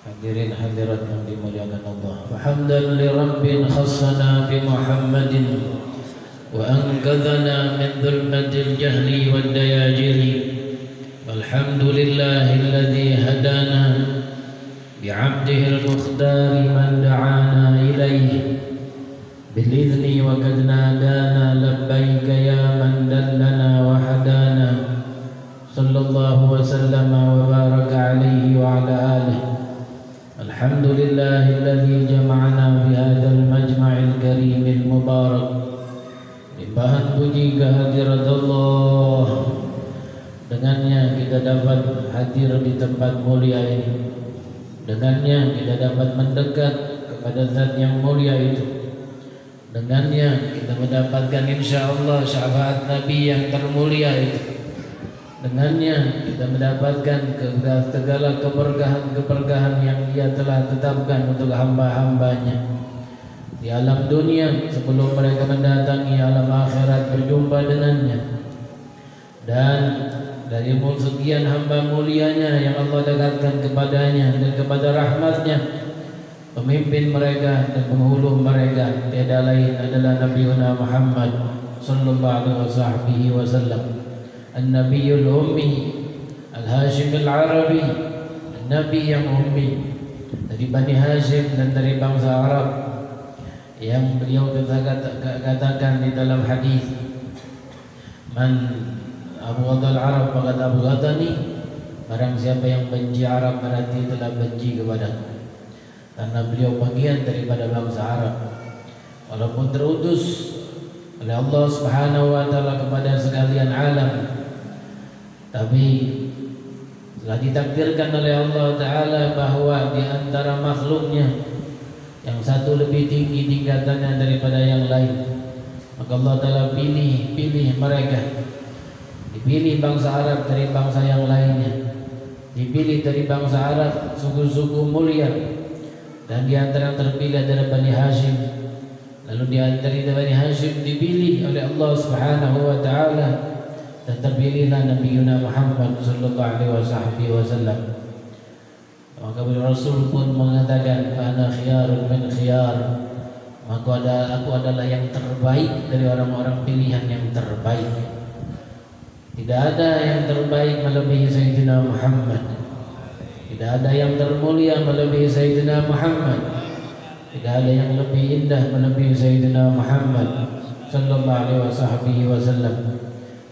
Hadirin hadirat yang dimuliakan Allah. Hamdan li Rabbin khassana bi Muhammadin wa anqadhana min dhulmatil jahli wad dayajiri الحمد لله الذي هدانا بعبده المختار من دعانا إليه بالإذن وقد نادانا لبيك يا من دلنا وهدانا صلى الله وسلم وبارك عليه وعلى آله. الحمد لله الذي جمعنا بهذا المجمع الكريم المبارك. Limpahan puji kehadirat Allah, dengannya kita dapat hadir di tempat mulia ini, dengannya kita dapat mendekat kepada zat yang mulia itu, dengannya kita mendapatkan insyaallah syafaat Nabi yang termulia itu, dengannya kita mendapatkan segala keberkahan-keberkahan yang Dia telah tetapkan untuk hamba-hambanya di alam dunia sebelum mereka mendatangi alam akhirat berjumpa dengannya. Dan dari sekian hamba mulianya yang Allah dekatkan kepadanya dan kepada rahmatnya, pemimpin mereka dan penghulu mereka tiada lain adalah Nabi Muhammad sallallahu alaihi wasallam, An-Nabiyul Ummi, Al-Hashim Al-Arabi, Nabi yang ummi dari Bani Hashim dan dari bangsa Arab, yang beliau katakan di dalam hadis, man abghadal Arab faqad abghadani, barang siapa yang benci Arab berarti telah benci kepadaku, karena beliau bagian daripada bangsa Arab. Walaupun terutus oleh Allah Subhanahu wa taala kepada sekalian alam, tapi telah ditakdirkan oleh Allah taala bahwa di antara makhluknya yang satu lebih tinggi tingkatannya daripada yang lain, maka Allah taala pilih mereka, dipilih bangsa Arab dari bangsa yang lainnya, dipilih dari bangsa Arab suku-suku mulia, dan di antara yang terpilih adalah Bani Hashim. Lalu di antara Bani Hashim dipilih oleh Allah Subhanahu wa taala, dan terpilihlah Nabi Muhammad sallallahu alaihi wasallam. Maka Rasul pun mengatakan, "Ana khiyarun min khiyar." Maka aku adalah yang terbaik dari orang-orang pilihan yang terbaik. Tidak ada yang terbaik melebihi Sayyidina Muhammad. Tidak ada yang termulia melebihi Sayyidina Muhammad. Tidak ada yang lebih indah melebihi Sayyidina Muhammad sallallahu alaihi wasallam.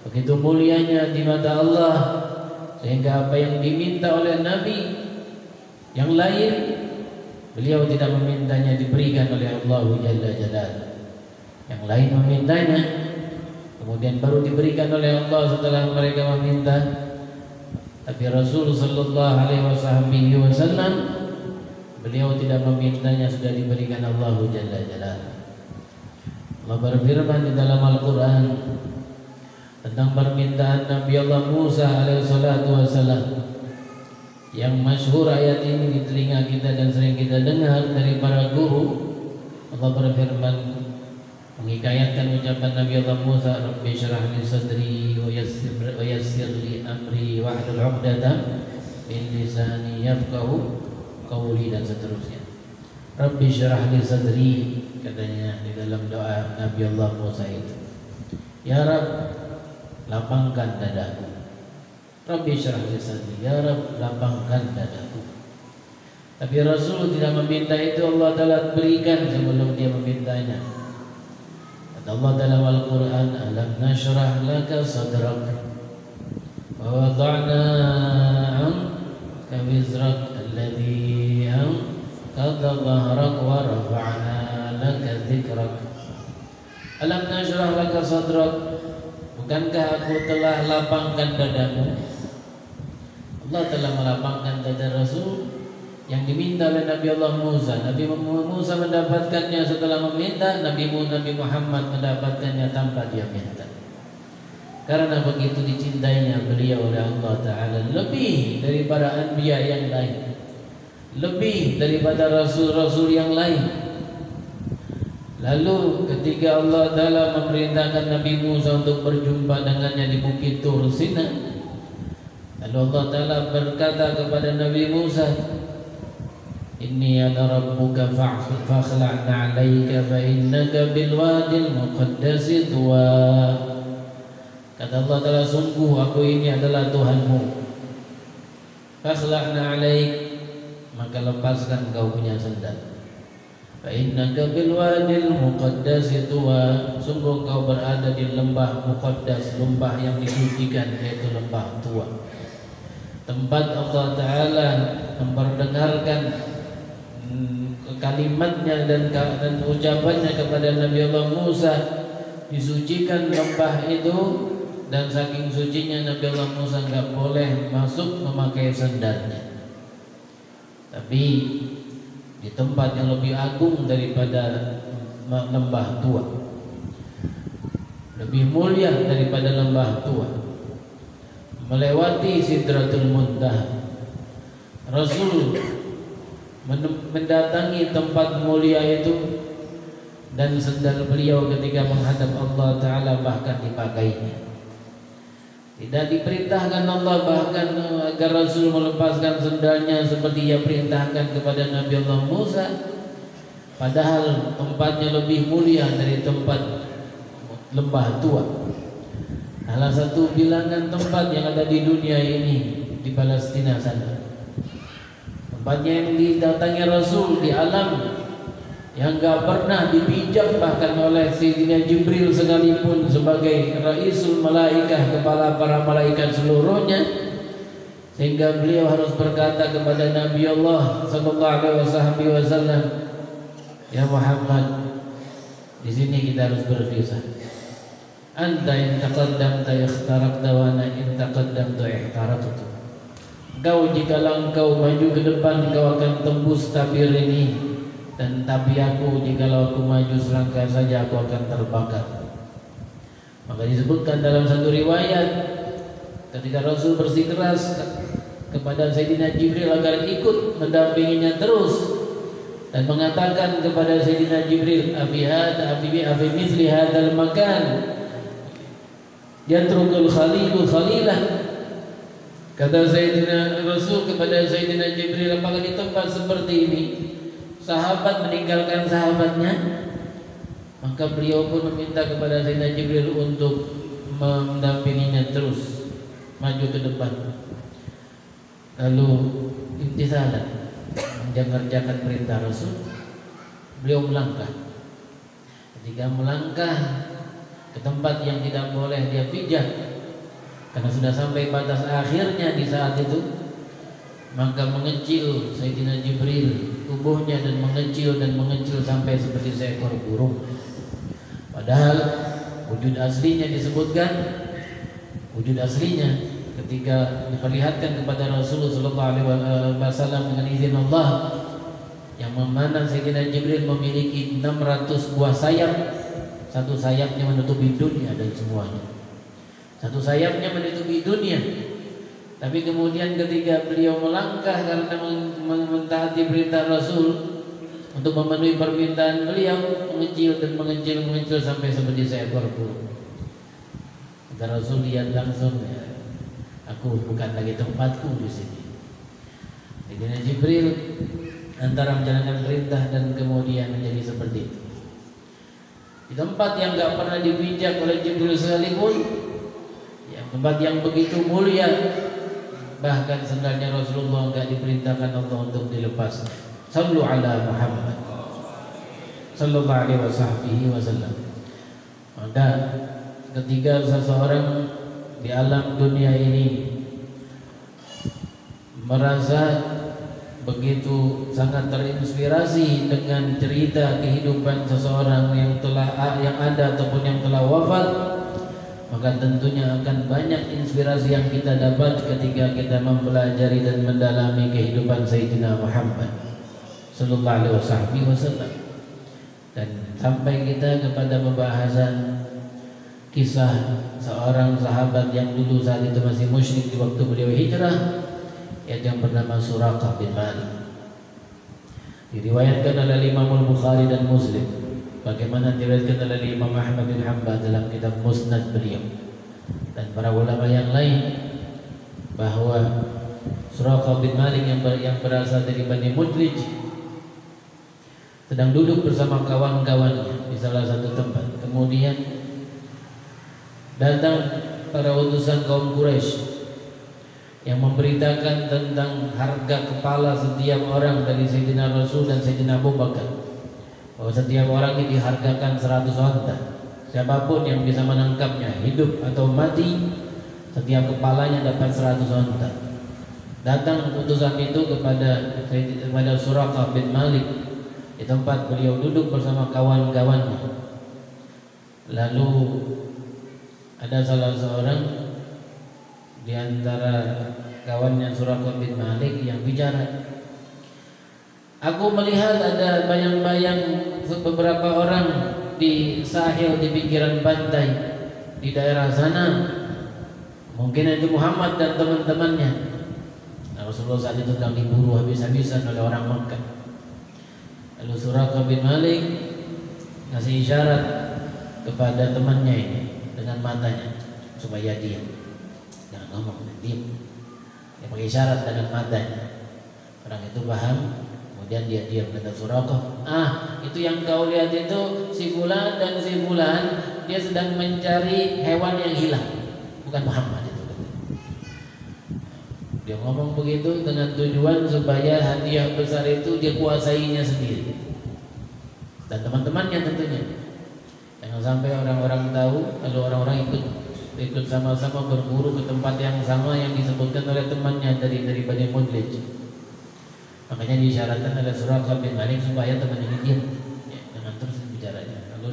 Begitu mulianya di mata Allah, sehingga apa yang diminta oleh Nabi yang lain, beliau tidak memintanya diberikan oleh Allah Jalla Jalaluhu. Yang lain memintanya, kemudian baru diberikan oleh Allah setelah mereka meminta. Tapi Rasul sallallahu alaihi wasallam, beliau tidak memintanya, sudah diberikan Allah Jalla Jalaluhu. Allah berfirman di dalam Al-Quran tentang permintaan Nabi Allah Musa alaihi salatu wasallam, yang masyhur ayat ini di telinga kita dan sering kita dengar dari para guru. Allah berfirman menghikayatkan ucapan Nabi Allah Musa, Rabbi syrah li sadri wa yassir li amri wahlul 'uqdatam min lisani yafqahu qawli, dan seterusnya. Rabbi syrah li sadri, katanya di dalam doa Nabi Allah Musa itu, ya Rabb, lapangkan dadaku. Rabbi syrah li sadri, ya Rabb, lapangkan dadaku. Tapi Rasul tidak meminta itu, Allah Ta'ala berikan sebelum dia memintanya. Kata Allah dalam Al-Quran, alam nashrah laka sadrak wa wada'na anka wizrak alladhi anqadha dhahrak wa rafa'na laka dhikrak. Alam nashrah laka sadrak, bukankah aku telah lapangkan dadamu? Allah telah melapangkan dada Rasul yang diminta oleh Nabi Allah Musa. Nabi Musa mendapatkannya setelah meminta, Nabi Muhammad mendapatkannya tanpa dia minta. Karena begitu dicintainya beliau oleh Allah Ta'ala, lebih daripada anbiya yang lain, lebih daripada rasul-rasul yang lain. Lalu ketika Allah Ta'ala memerintahkan Nabi Musa untuk berjumpa dengannya di Bukit Tur Sina, lalu Allah Ta'ala berkata kepada Nabi Musa, Inni ana rabbuka fakhla'na 'alaika fa innaka bil wadil muqaddasi tuwa. Kata Allah Ta'ala, sungguh aku ini adalah Tuhanmu, fakhla'na 'alaik, maka lepaskan kau punya sendal. Fa innaka bil wadil muqaddas tuwa, sungguh kau berada di lembah muqaddas, lembah yang disucikan, yaitu lembah Tua. Tempat Allah Ta'ala memperdengarkan kalimatnya dan ucapannya kepada Nabi Allah Musa, disucikan lembah itu, dan saking sucinya Nabi Allah Musa enggak boleh masuk memakai sendalnya. Tapi di tempat yang lebih agung daripada lembah Tua, lebih mulia daripada lembah Tua, melewati Sidratul Muntaha, Rasul mendatangi tempat mulia itu, dan sendal beliau ketika menghadap Allah Ta'ala bahkan dipakainya. Tidak diperintahkan Allah bahkan agar Rasul melepaskan sendalnya seperti yang perintahkan kepada Nabi Allah Musa, padahal tempatnya lebih mulia dari tempat lembah Tua. Salah satu bilangan tempat yang ada di dunia ini di Palestina sana, tempatnya yang didatangi Rasul di alam yang gak pernah dipijak bahkan oleh Sayyidina Jibril sekalipun sebagai Raisul Malaikah, kepala para malaikat seluruhnya, sehingga beliau harus berkata kepada Nabi Allah sallallahu alaihi wasallam, ya Muhammad, di sini kita harus berpisah. Anta in taqaddamta ikhtaraqta wa ana in taqaddamtu ihtaraqtu. Kau jikalau engkau maju ke depan, kau akan tembus tabir ini, dan tapi aku, jikalau aku maju selangkah saja, aku akan terbakar. Maka disebutkan dalam satu riwayat, ketika Rasul bersikeras kepada Sayyidina Jibril agar ikut mendampinginya terus, dan mengatakan kepada Sayyidina Jibril, Abi mithli hadzal makan yatrukul khalilu khalilah. Kata Sayyidina Rasul kepada Sayyidina Jibril, apakah di tempat seperti ini sahabat meninggalkan sahabatnya? Maka beliau pun meminta kepada Sayyidina Jibril untuk mendampinginya terus maju ke depan. Lalu imtisalan, mengerjakan perintah Rasul, beliau melangkah. Ketika melangkah ke tempat yang tidak boleh dia pijak, karena sudah sampai batas akhirnya di saat itu, maka mengecil Sayyidina Jibril tubuhnya, dan mengecil sampai seperti seekor burung. Padahal wujud aslinya disebutkan, wujud aslinya ketika diperlihatkan kepada Rasulullah SAW dengan izin Allah, yang mana Sayyidina Jibril memiliki 600 buah sayap. Satu sayapnya menutupi dunia dan semuanya, satu sayapnya menutupi dunia. Tapi kemudian ketika beliau melangkah karena mentaati perintah Rasul untuk memenuhi permintaan beliau, mengecil sampai seperti seekor burung. Kata Rasul, lihat langsung, ya, aku bukan lagi tempatku di sini. Sayyidina Jibril antara menjalankan perintah dan kemudian menjadi seperti itu. Di tempat yang gak pernah dipijak oleh Jibril sekalipun, ya, tempat yang begitu mulia, bahkan sendalnya Rasulullah enggak diperintahkan Allah untuk dilepas. Sallu ala Muhammad sallallahu alaihi wasallam. Maka ketika seseorang di alam dunia ini merasa begitu sangat terinspirasi dengan cerita kehidupan seseorang yang ada ataupun yang telah wafat, maka tentunya akan banyak inspirasi yang kita dapat ketika kita mempelajari dan mendalami kehidupan Sayyidina Muhammad sallallahu alaihi wasallam. Dan sampai kita kepada pembahasan kisah seorang sahabat yang dulu saat itu masih musyrik di waktu beliau hijrah, yaitu yang bernama Suraqah bin Malik. Diriwayatkan oleh Imam Al-Bukhari dan Muslim, bagaimana diriwayatkan oleh Imam Ahmad bin Hanbal dalam kitab Musnad beliau, dan para ulama yang lain, bahwa Suraqah bin Malik yang berasal dari Bani Mudlij sedang duduk bersama kawan-kawannya di salah satu tempat. Kemudian datang para utusan kaum Quraisy yang memberitakan tentang harga kepala setiap orang dari Sayyidina Rasul dan Sayyidina Abu Bakar, bahwa setiap orang ini dihargakan 100 onta. Siapapun yang bisa menangkapnya, hidup atau mati, setiap kepalanya dapat 100 onta. Datang utusan itu kepada Suraqah bin Malik di tempat beliau duduk bersama kawan-kawannya. Lalu ada salah seorang di antara kawannya Suraqah bin Malik yang bicara, "Aku melihat ada bayang-bayang beberapa orang di sahil, di pinggiran pantai di daerah sana. Mungkin itu Muhammad dan teman-temannya." Nah, Rasulullah saat itu sedang diburu habis-habisan oleh orang Makkah. Lalu Suraqah bin Malik ngasih isyarat kepada temannya ini dengan matanya supaya diam. Jangan ngomong, diam. Dia pakai isyarat dengan matanya. Orang itu paham, kemudian dia diam. Kata Suraqah, itu yang kau lihat itu si fulan dan si fulan, dia sedang mencari hewan yang hilang, bukan Muhammad itu. Dia ngomong begitu dengan tujuan supaya hadiah besar itu dia kuasainya sendiri dan teman-temannya tentunya. Jangan sampai orang-orang tahu, lalu orang-orang ikut sama-sama berburu ke tempat yang sama yang disebutkan oleh temannya dari Bani Mudlij. Makanya disyaratkan oleh Suraqah bin Malik supaya teman ini diam, jangan terus bicaranya. Lalu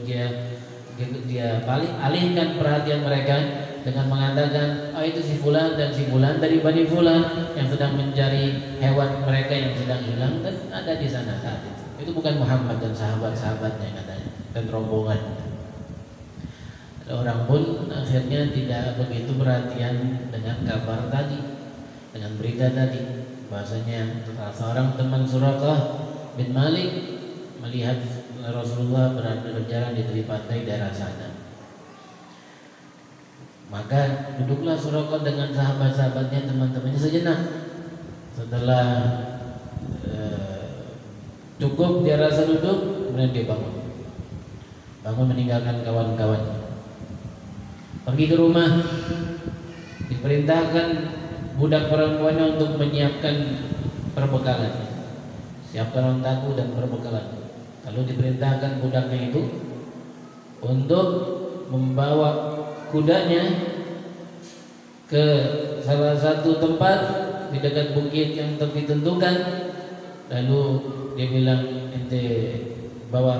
dia alihkan perhatian mereka dengan mengatakan, itu si fulan dan si fulan dari Bani Fulan yang sedang mencari hewan mereka yang sedang hilang dan ada di sana saat itu. Itu bukan Muhammad dan sahabat-sahabatnya katanya dan rombongan. Orang pun akhirnya tidak begitu perhatian dengan kabar tadi, dengan berita tadi, bahasanya seorang teman Suraqah bin Malik melihat Rasulullah berjalan di pantai daerah sana. Maka duduklah Suraqah dengan sahabat-sahabatnya, teman-temannya sejenak. Setelah cukup dia rasa duduk, kemudian dia bangun meninggalkan kawan-kawannya, pergi ke rumah. Diperintahkan budak perempuannya untuk menyiapkan perbekalan, siapkan ontaku dan perbekalan. Lalu diperintahkan budaknya itu untuk membawa kudanya ke salah satu tempat di dekat bukit yang ditentukan. Lalu dia bilang, ente bawa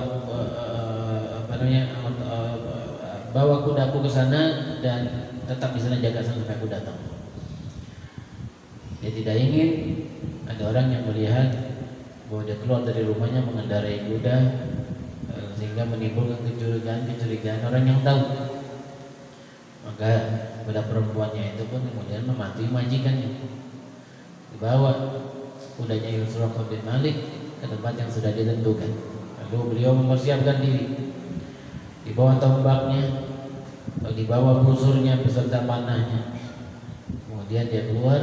bawa kudaku ke sana dan tetap di sana jaga sampai aku datang. Dia tidak ingin ada orang yang melihat bahwa dia keluar dari rumahnya mengendarai kuda, sehingga menimbulkan kecurigaan orang yang tahu. Maka budak perempuannya itu pun kemudian mematuhi majikannya, dibawa kudanya Suraqah bin Malik ke tempat yang sudah ditentukan. Lalu beliau mempersiapkan diri, di bawah tombaknya, di bawah busurnya beserta panahnya. Kemudian dia keluar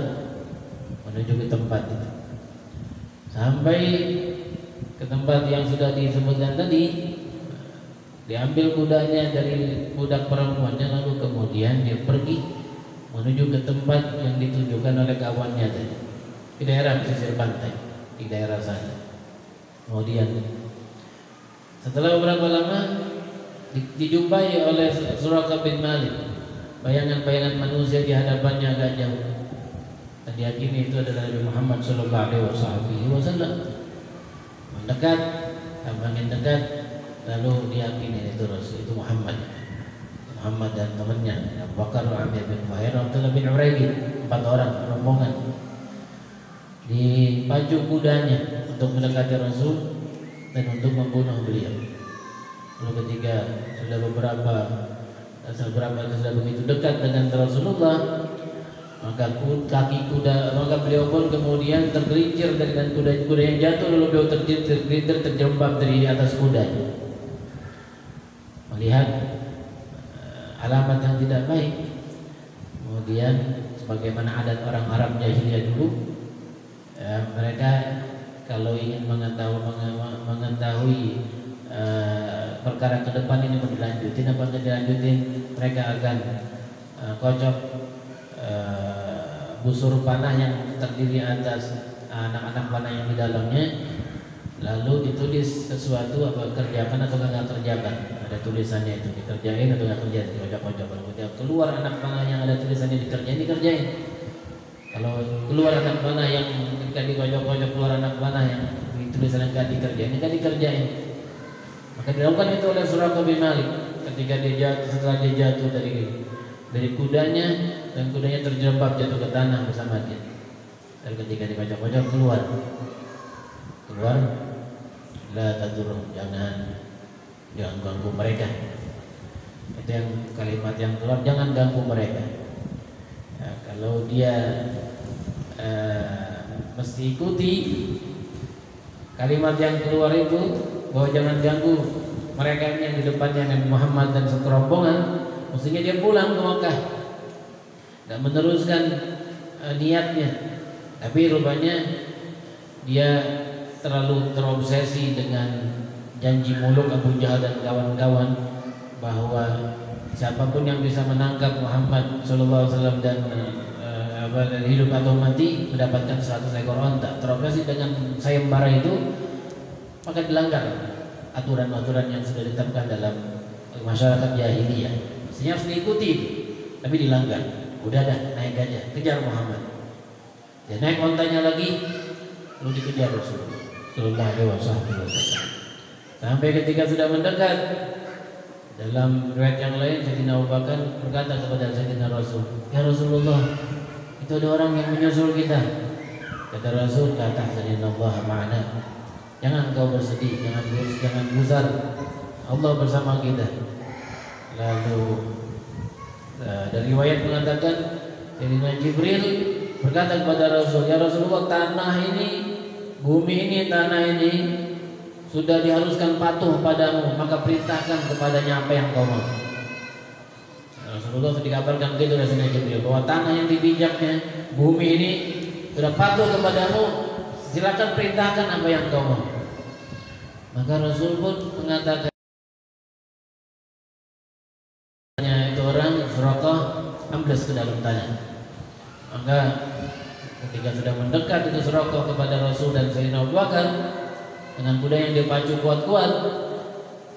menuju ke tempat itu. Sampai ke tempat yang sudah disebutkan tadi, diambil kudanya dari budak perempuannya, lalu kemudian dia pergi menuju ke tempat yang ditunjukkan oleh kawannya tadi, di daerah pesisir pantai, di daerah sana. Kemudian setelah beberapa lama dijumpai oleh Suraqah bin Malik bayangan-bayangan manusia di hadapannya agak jauh, dan diyakini itu adalah Nabi Muhammad SAW. Mendekat, makin dekat, lalu diyakini itu Rasul, itu Muhammad dan temannya Abu Bakar, Amir bin Fuhair, Abdullah bin Uraybin, 4 orang rombongan. Dipacu kudanya untuk mendekati Rasul dan untuk membunuh beliau. Lalu ketika sudah begitu dekat dengan Rasulullah, maka beliau pun kemudian tergelincir dengan kuda yang jatuh, lalu beliau terjembab dari atas kudanya. Melihat alamat yang tidak baik, kemudian sebagaimana adat orang Arab jahiliyah dulu, mereka kalau ingin mengetahui perkara ke depan ini mau dilanjutin apa tidak dilanjutin, mereka akan kocok busur panah yang terdiri atas anak-anak panah yang di dalamnya, lalu ditulis sesuatu apa kerjakan atau nggak kerjakan, ada tulisannya itu dikerjain atau nggak kerjain, dikocok-kocok. Kalau keluar anak panah yang ada tulisannya dikerjain. Kalau keluar anak panah yang ketika dikocok-kocok keluar anak panah yang tulisannya nggak dikerjain. Maka dilakukan itu oleh Suraqah bin Malik ketika dia jatuh, setelah dia jatuh dari kudanya dan kudanya terjerembab jatuh ke tanah bersama dia. Dan ketika dikocok-kocok keluar, la tadur, jangan ganggu mereka. Itu yang kalimat yang keluar, jangan ganggu mereka. Ya, kalau dia mesti ikuti kalimat yang keluar itu bahwa jangan ganggu mereka yang di depannya Nabi Muhammad dan sekerombongan, mestinya dia pulang ke Makkah dan meneruskan niatnya. Tapi rupanya dia terlalu terobsesi dengan janji muluk Abu Jahal dan kawan-kawan bahwa siapapun yang bisa menangkap Muhammad SAW dan hidup atau mati mendapatkan 100 ekor onta. Terobsesi dengan sayembara itu, maka dilanggar aturan-aturan yang sudah ditetapkan dalam masyarakat jahiliyah. Mestinya harus diikuti, tapi dilanggar. Udah dah, naik aja, kejar Muhammad. Dia naik ontanya lagi, lalu dikejar Rasulullah Sallallahu Alaihi Wasallam. Sampai ketika sudah mendekat, dalam riwayat yang lain Sayyidina Abu Bakar berkata kepada Sayyidina Rasul, ya Rasulullah, itu ada orang yang menyusul kita. Kata Rasul, la tahzanillah ma'ana. Jangan kau bersedih, jangan gusar. Allah bersama kita. Lalu dari riwayat mengatakan Sayyidina Jibril berkata kepada Rasul, ya Rasulullah, bumi ini, tanah ini sudah diharuskan patuh padamu, maka perintahkan kepadanya apa yang kau mau. Rasulullah dikabarkan begitu dari Sayyidina Jibril bahwa tanah yang dipijaknya, bumi ini sudah patuh kepadamu, silakan perintahkan apa yang kau mau. Maka Rasul pun mengatakan itu orang Suraqah ambles ke dalam tanah. Maka ketika sudah mendekat itu Suraqah kepada Rasul dan Sayyidina Abu Bakar dengan kuda yang dipacu kuat-kuat,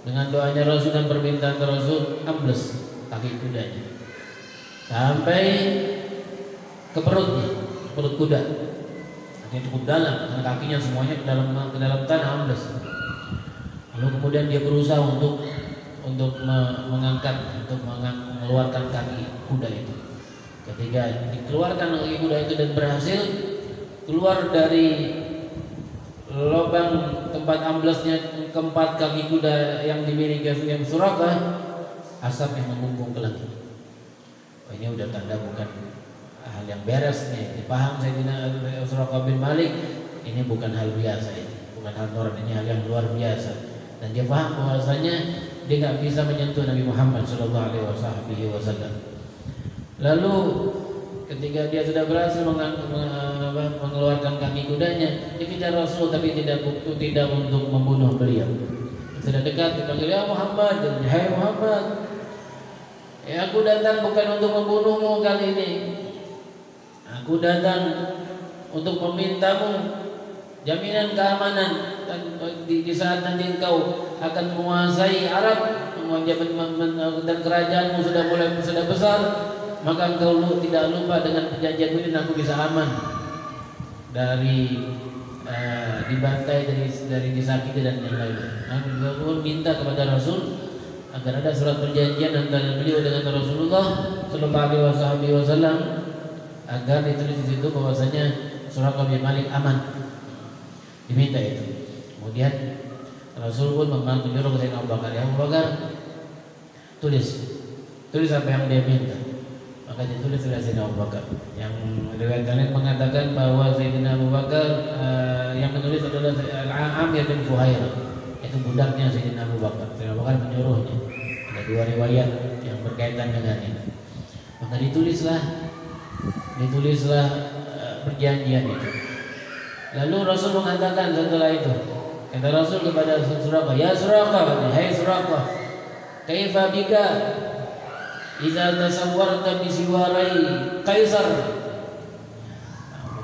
dengan doanya Rasul dan permintaan Rasul, ambles kaki kudanya sampai ke perut kuda. Artinya cukup dalam, karena kakinya semuanya ke dalam tanah, ambles. Lalu kemudian dia berusaha untuk mengangkat, untuk mengeluarkan kaki kuda itu. Ketika dikeluarkan kaki kuda itu dan berhasil keluar dari lubang tempat amblesnya keempat kaki kuda yang dimiliki yang Suraqah, asap yang membumbung ke langit. Oh, ini udah tanda bukan hal yang beres nih. Dipaham Sayyidina Suraqah bin Malik, ini bukan hal biasa, ini bukan hal normal, ini hal yang luar biasa. Dan dia paham bahwasanya dia nggak bisa menyentuh Nabi Muhammad Sallallahu Alaihi Wasallam. Lalu ketika dia sudah berhasil mengeluarkan kaki kudanya, dikejar Rasul tapi tidak untuk membunuh beliau. Sudah dekat dipanggil, ya Muhammad, hai Muhammad, ya aku datang bukan untuk membunuhmu kali ini. Aku datang untuk memintamu jaminan keamanan di saat nanti engkau akan menguasai Arab dan kerajaanmu sudah besar, maka engkau tidak lupa dengan perjanjian ini, aku bisa aman dari dibantai, dari disakiti dan yang lainnya. Aku pun minta kepada Rasul agar ada surat perjanjian antara beliau dengan Rasulullah Sallallahu Alaihi Wasallam, agar ditulis di situ bahwasanya Suraqah bin Malik aman. Diminta itu. Kemudian Rasul pun menyuruh Sayyidina Abu Bakar, ya Abu Bakar, tulis apa yang dia minta. Maka ditulis oleh Sayyidina Abu Bakar. Yang riwayat lain mengatakan bahwa Sayyidina Abu Bakar yang menulis adalah Amir bin Fuhairah, itu budaknya Sayyidina Abu Bakar. Sayyidina Abu Bakar menyuruhnya. Ada dua riwayat yang berkaitan dengan ini. Maka ditulislah perjanjian itu. Lalu Rasul mengatakan setelah itu, kata Rasul kepada Suraqah, ya Suraqah, hai Suraqah, kaifa bika idza tasawwarta bi siwarai Kaisar.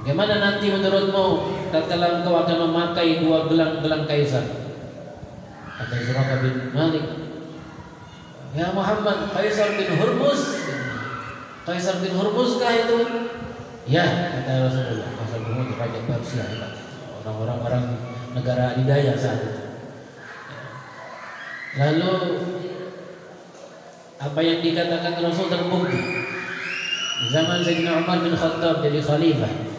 Bagaimana nanti menurutmu tatkala engkau akan memakai dua gelang-gelang kaisar? Kata Suraqah bin Malik, ya Muhammad, Kaisar bin Hurmuz. Kaisar bin Hurmuz kah itu? Ya, kata Rasulullah. Kaisar bin Hurmuz raja Persia, orang negara adidaya saat itu. Lalu apa yang dikatakan Rasul terbukti. Di zaman Sayyidina Umar bin Khattab jadi khalifah.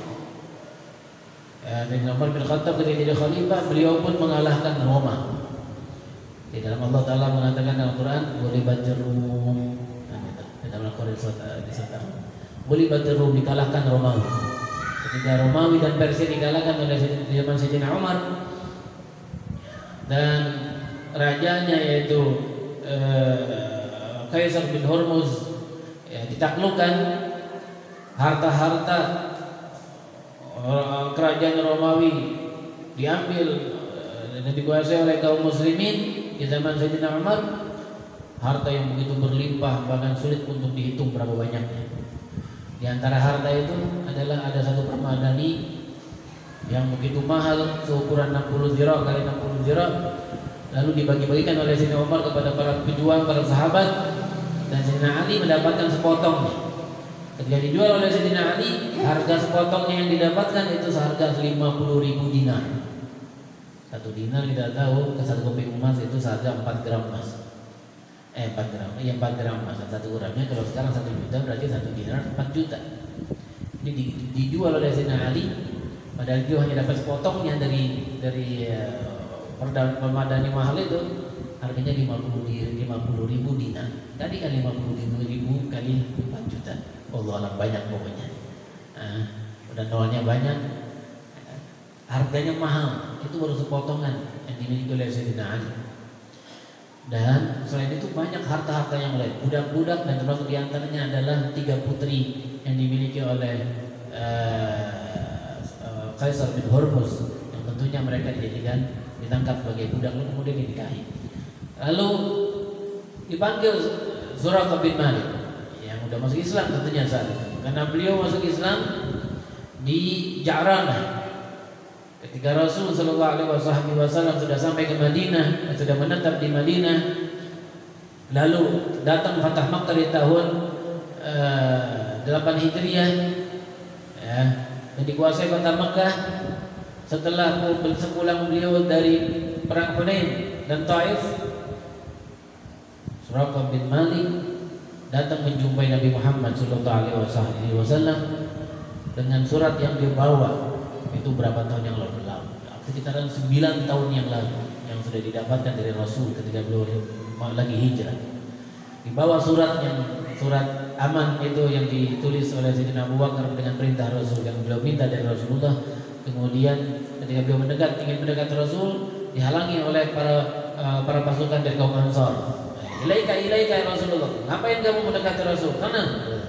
Sayyidina Umar bin Khattab ketika jadi khalifah, beliau pun mengalahkan Roma. Di dalam Allah Ta'ala mengatakan dalam Al-Quran, Ghulibatir Rum. Di dalam Al-Quran Ghulibatir Rum, dikalahkan Romawi. Ketika Romawi dan Persia dikalahkan oleh zaman Sayyidina Umar, dan rajanya yaitu Kaisar bin Hurmuz ditaklukkan, harta-harta kerajaan Romawi diambil dan dikuasai oleh kaum muslimin. Di zaman Sayyidina Umar, harta yang begitu berlimpah bahkan sulit untuk dihitung berapa banyaknya. Di antara harta itu adalah ada satu permadani yang begitu mahal, seukuran 60 zira kali 60 zira, lalu dibagi-bagikan oleh Sayyidina Umar kepada para pejuang, para sahabat, dan Sayyidina Ali mendapatkan sepotongnya. Ketika dijual oleh Sayyidina Ali, harga sepotongnya yang didapatkan itu seharga 50.000 dinar. Satu dinar kita tahu ke satu keping emas itu seharga 4 gram emas. 4 gram, iya 4 gram emas. Satu gramnya kalau sekarang 1 juta berarti 1 dinar 4 juta. Ini dijual oleh Sayyidina Ali, padahal dia hanya dapat sepotongnya dari permadani mahal itu, harganya 50.000 dinar. Tadi kan 50.000 kali 4 juta. Allah alam, banyak pokoknya. Dan nolnya banyak. Harganya mahal, itu baru sepotongan yang dimiliki oleh Sayyidina Ali. Dan selain itu banyak harta-harta yang lain, budak-budak, dan termasuk diantaranya adalah 3 putri yang dimiliki oleh Kaisar bin Hurmuz, yang tentunya mereka ditangkap sebagai budak lalu kemudian dinikahi. Lalu dipanggil Suraqah bin Malik yang sudah masuk Islam tentunya saat itu, karena beliau masuk Islam di Ja'ranah. Ketika Rasul Shallallahu Alaihi Wasallam sudah sampai ke Madinah, sudah menetap di Madinah, lalu datang Fatah Makkah di tahun 8 Hijriah, ya, dan dikuasai Fatah Makkah setelah sepulang beliau dari perang Hunain dan Taif. Suraqah bin Malik datang menjumpai Nabi Muhammad Shallallahu Alaihi Wasallam dengan surat yang dia bawa. Itu berapa tahun yang lalu? Sekitaran 9 tahun yang lalu yang sudah didapatkan dari Rasul ketika beliau lagi hijrah. Di bawah surat aman itu yang ditulis oleh Sayyidina Abu Bakar dengan perintah Rasul yang beliau minta dari Rasulullah. Kemudian ketika beliau ingin mendekat Rasul, dihalangi oleh para pasukan dari kaum Ansar. Ilaika ya Rasulullah. Ngapain kamu mendekati Rasul? Sana,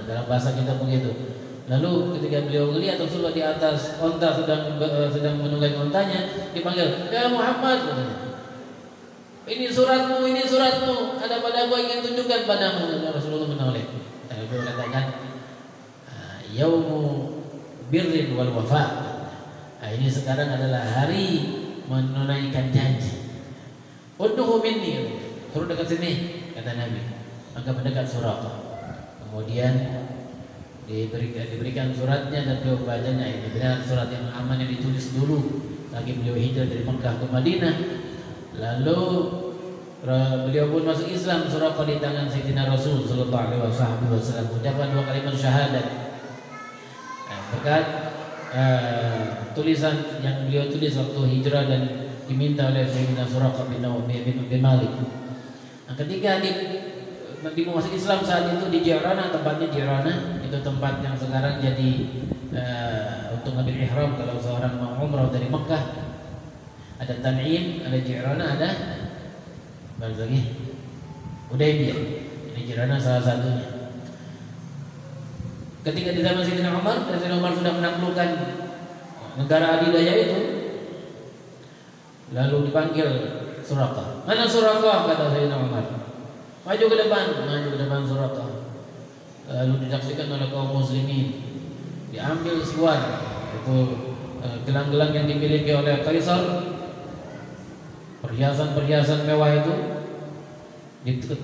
dalam bahasa kita begitu. Lalu ketika beliau melihat Rasulullah di atas onta sedang menunggangi ontanya, dipanggil, ya Muhammad, ini suratmu, ada padaku ingin tunjukkan padamu. Rasulullah menoleh. Beliau katakan, Yaumu birrin wal wafa. Ini sekarang adalah hari menunaikan janji. Udhuhu minni, suruh dekat sini, kata Nabi. Maka mendekat Suraqah. Kemudian diberikan suratnya dan beliau bacanya. Ini benar surat yang aman yang ditulis dulu lagi beliau hijrah dari Mekah ke Madinah. Lalu beliau pun masuk Islam. Suraqah di tangan Sayyidina Rasul Sallallahu Alaihi Wasallam ucapan 2 kalimat syahadat berkat tulisan yang beliau tulis waktu hijrah dan diminta oleh Sayyidina Suraqah bin Malik. Nah, ketika Nabi masuk Islam saat itu di Ja'ranah, tempatnya Ja'ranah itu tempat yang sekarang jadi untuk ngambil ihram kalau seorang mau umrah dari Mekah. Ada Tan'im, ada Ja'ranah, ada apa lagi? Hudaybiyah. Ini Ja'ranah salah satunya. Ketika di zaman Sayyidina Umar sudah menaklukkan negara adidaya itu, lalu dipanggil Suraqah. Mana Suraqah? Kata Sayyidina Umar. Maju ke depan Suraqah. Lalu disaksikan oleh kaum muslimin. Diambil suar Itu gelang-gelang yang dimiliki oleh Kaisar, perhiasan-perhiasan mewah itu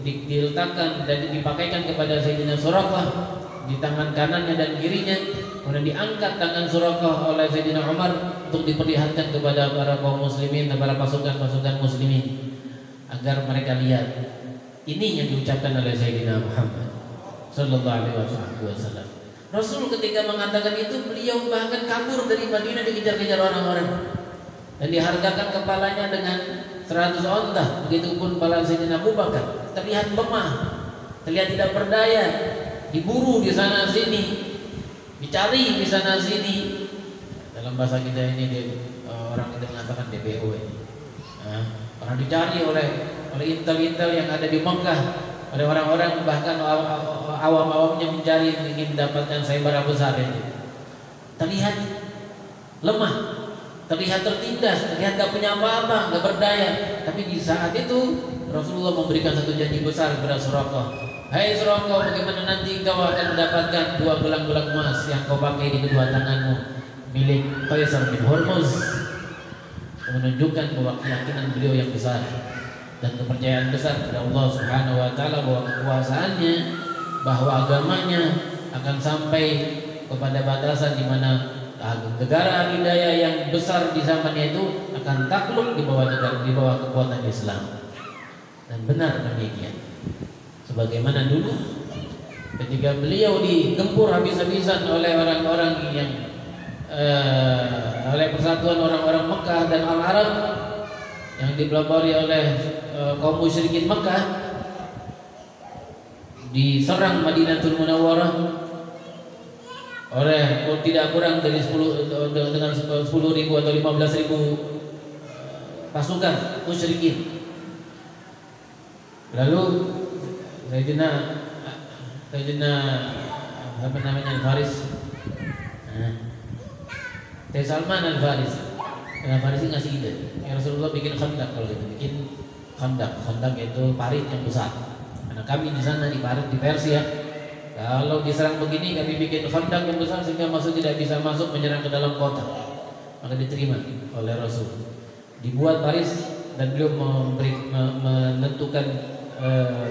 diletakkan dan dipakaikan kepada Sayyidina Suraqah di tangan kanannya dan kirinya. Kemudian diangkat tangan Suraqah oleh Sayyidina Umar untuk diperlihatkan kepada para kaum muslimin dan para pasukan-pasukan muslimin agar mereka lihat. Ini yang diucapkan oleh Sayyidina Muhammad sallallahu alaihi wasallam. Rasul ketika mengatakan itu, beliau bahkan kabur dari Madinah dikejar-kejar orang-orang dan dihargakan kepalanya dengan 100 onta. Begitupun kepala Sayyidina Abu Bakar, terlihat lemah, terlihat tidak berdaya, diburu di sana sini, dicari di sana sini. Dalam bahasa kita ini orang kita mengatakan DPO ini. Orang dicari oleh intel-intel yang ada di Mekah, oleh orang-orang, bahkan awam-awamnya mencari ingin mendapatkan sayembara besar ini. Terlihat lemah, terlihat tertindas, terlihat gak punya apa-apa, gak berdaya. Tapi di saat itu Rasulullah memberikan satu janji besar kepada Suraqah. Hai Suraqah, bagaimana nanti kau akan mendapatkan 2 gelang-gelang emas yang kau pakai di kedua tanganmu milik Kaisar bin Hormuz, menunjukkan bahwa keyakinan beliau yang besar dan kepercayaan besar kepada Allah Subhanahu wa taala, bahwa kekuasaannya, bahwa agamanya akan sampai kepada batasan di mana negara adidaya yang besar di zamannya itu akan takluk di bawah kekuatan Islam. Dan benar demikian. Sebagaimana dulu ketika beliau digempur habis-habisan oleh orang-orang yang oleh persatuan orang-orang Mekah dan Al-Arab yang dipelopori oleh kaum musyrikin Mekah, diserang Madinatul Munawwarah oleh tidak kurang dari 10.000 atau 15.000 pasukan musyrikin. Lalu Sayyidina apa namanya, Al-Faris, Salman Al-Faris. Al-Faris ngasih ide, ya Rasulullah bikin khandak, kalau gitu bikin khandak itu parit yang besar. Karena kami di sana di parit di Persia, kalau diserang begini kami bikin khandak yang besar sehingga musuh tidak bisa masuk menyerang ke dalam kota. Maka diterima oleh Rasul. Dibuat paris dan beliau menentukan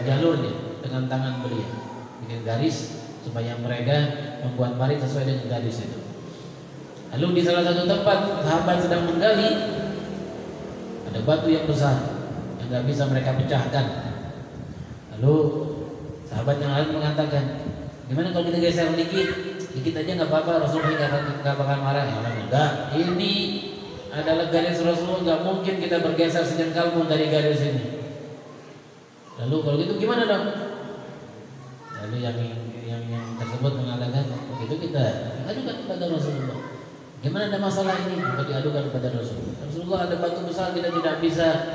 jalurnya dengan tangan beliau, bikin garis supaya mereka membuat parit sesuai dengan garis itu. Lalu di salah satu tempat sahabat sedang menggali, ada batu yang besar yang nggak bisa mereka pecahkan. Lalu sahabat yang lain mengatakan, gimana kalau kita geser dikit aja nggak apa-apa, Rasulullah nggak bakal marah. Ya orang enggak, ini adalah garis Rasulullah, nggak mungkin kita bergeser sejengkal pun dari garis ini. Lalu kalau gitu gimana dong? Lalu yang tersebut mengatakan, begitu kita adukan kepada Rasulullah. Gimana ada masalah ini? Maka diadukan kepada Rasulullah. Rasulullah, ada batu besar, kita tidak bisa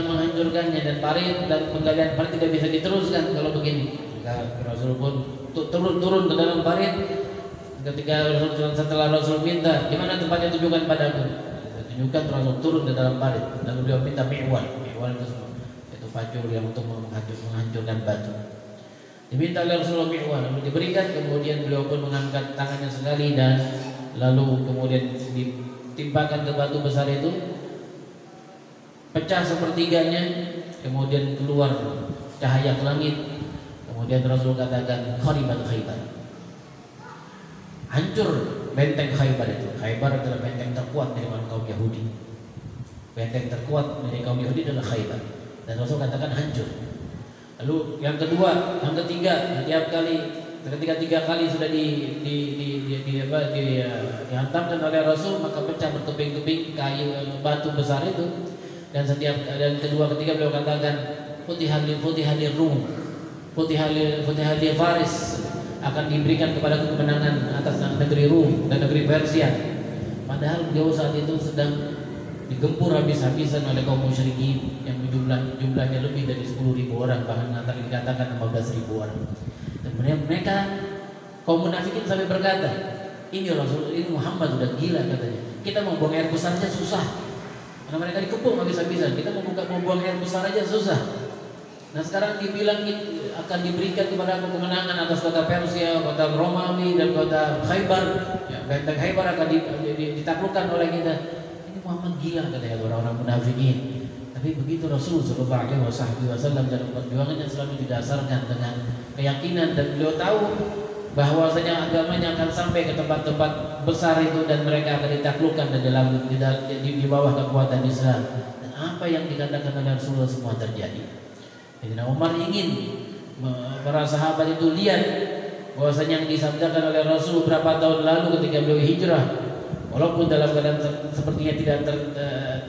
menghancurkannya, dan parit dan penggalian parit tidak bisa diteruskan kalau begini. Maka Rasul pun turun ke dalam parit. Setelah Rasul minta, gimana tempatnya, tunjukkan padaku. Tunjukkan, Rasul turun ke dalam parit. Lalu dia minta mi'wal itu pacul yang untuk menghancurkan batu. Diminta oleh Rasulullah mi'wal, lalu diberikan. Kemudian beliau pun mengangkat tangannya sekali dan lalu kemudian ditimpakan ke batu besar itu, pecah sepertiganya, kemudian keluar cahaya ke langit. Kemudian Rasul katakan, kharibat Khaybar, hancur benteng Khaybar itu. Khaybar adalah benteng terkuat dari kaum Yahudi. Benteng terkuat dari kaum Yahudi adalah Khaybar. Dan Rasul katakan hancur. Lalu yang kedua, yang ketiga, ketika 3 kali sudah dihantamkan oleh Rasul, maka pecah berkeping-keping kayu batu besar itu. Dan kedua ketiga beliau katakan, Futihal Rum, Futihal Faris, akan diberikan kepada kemenangan atas negeri Rum dan negeri Persia. Padahal beliau saat itu sedang digempur habis-habisan oleh kaum musyrikin yang jumlahnya lebih dari 10.000 orang, bahkan dikatakan 15.000 orang. Dan mereka kaum munafikin sampai berkata, ini Rasul, ini Muhammad sudah gila katanya. Kita mau buang air besar aja susah, karena mereka dikepung habis-habisan. Kita mau buang air besar aja susah. Nah sekarang dibilang akan diberikan kepada aku kemenangan atas kota Persia, kota Romawi dan kota Khaybar. Ya, benteng Khaybar akan ditaklukkan oleh kita. Ini Muhammad gila katanya orang-orang munafikin. Tapi begitu Rasul Sallallahu Alaihi Wasallam dalam perjuangannya selalu didasarkan dengan keyakinan, dan beliau tahu bahwasanya agamanya akan sampai ke tempat-tempat besar itu dan mereka akan ditaklukkan di bawah kekuatan Islam. Dan apa yang dikatakan oleh Rasulullah semua terjadi. Sayyidina Umar ingin para sahabat itu lihat bahwasanya yang disabdakan oleh Rasul beberapa tahun lalu ketika beliau hijrah, walaupun dalam keadaan sepertinya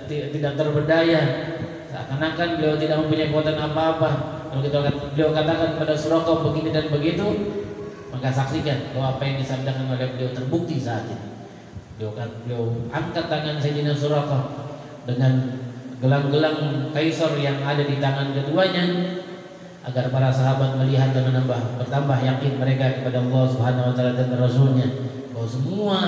tidak terberdaya, seakan-akan beliau tidak mempunyai kekuatan apa-apa. Kalau beliau katakan kepada Suraqah begini dan begitu, maka saksikan bahwa apa yang disabdakan oleh beliau terbukti saat ini. Beliau angkat tangan Sayyidina Suraqah dengan gelang-gelang kaisar yang ada di tangan keduanya, agar para sahabat melihat dan bertambah yakin mereka kepada Allah Subhanahu wa taala dan Rasulnya, bahwa semua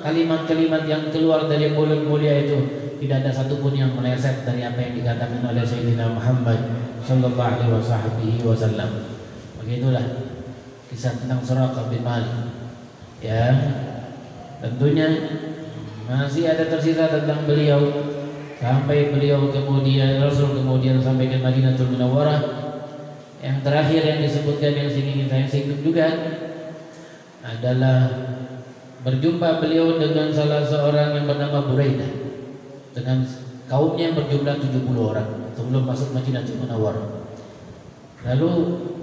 kalimat-kalimat yang keluar dari mulut mulia itu tidak ada satupun yang meleset dari apa yang dikatakan oleh Sayyidina Muhammad sallallahu alaihi wasallam. Begitulah kisah tentang Suraqah bin Malik. Ya, tentunya masih ada tersisa tentang beliau sampai beliau kemudian Rasul kemudian sampai ke Madinatul Munawwarah. Yang terakhir yang disebutkan yang ingin saya singgung juga adalah berjumpa beliau dengan salah seorang yang bernama Buraidah dengan kaumnya yang berjumlah 70 orang sebelum masuk Madinatul Munawwarah. Lalu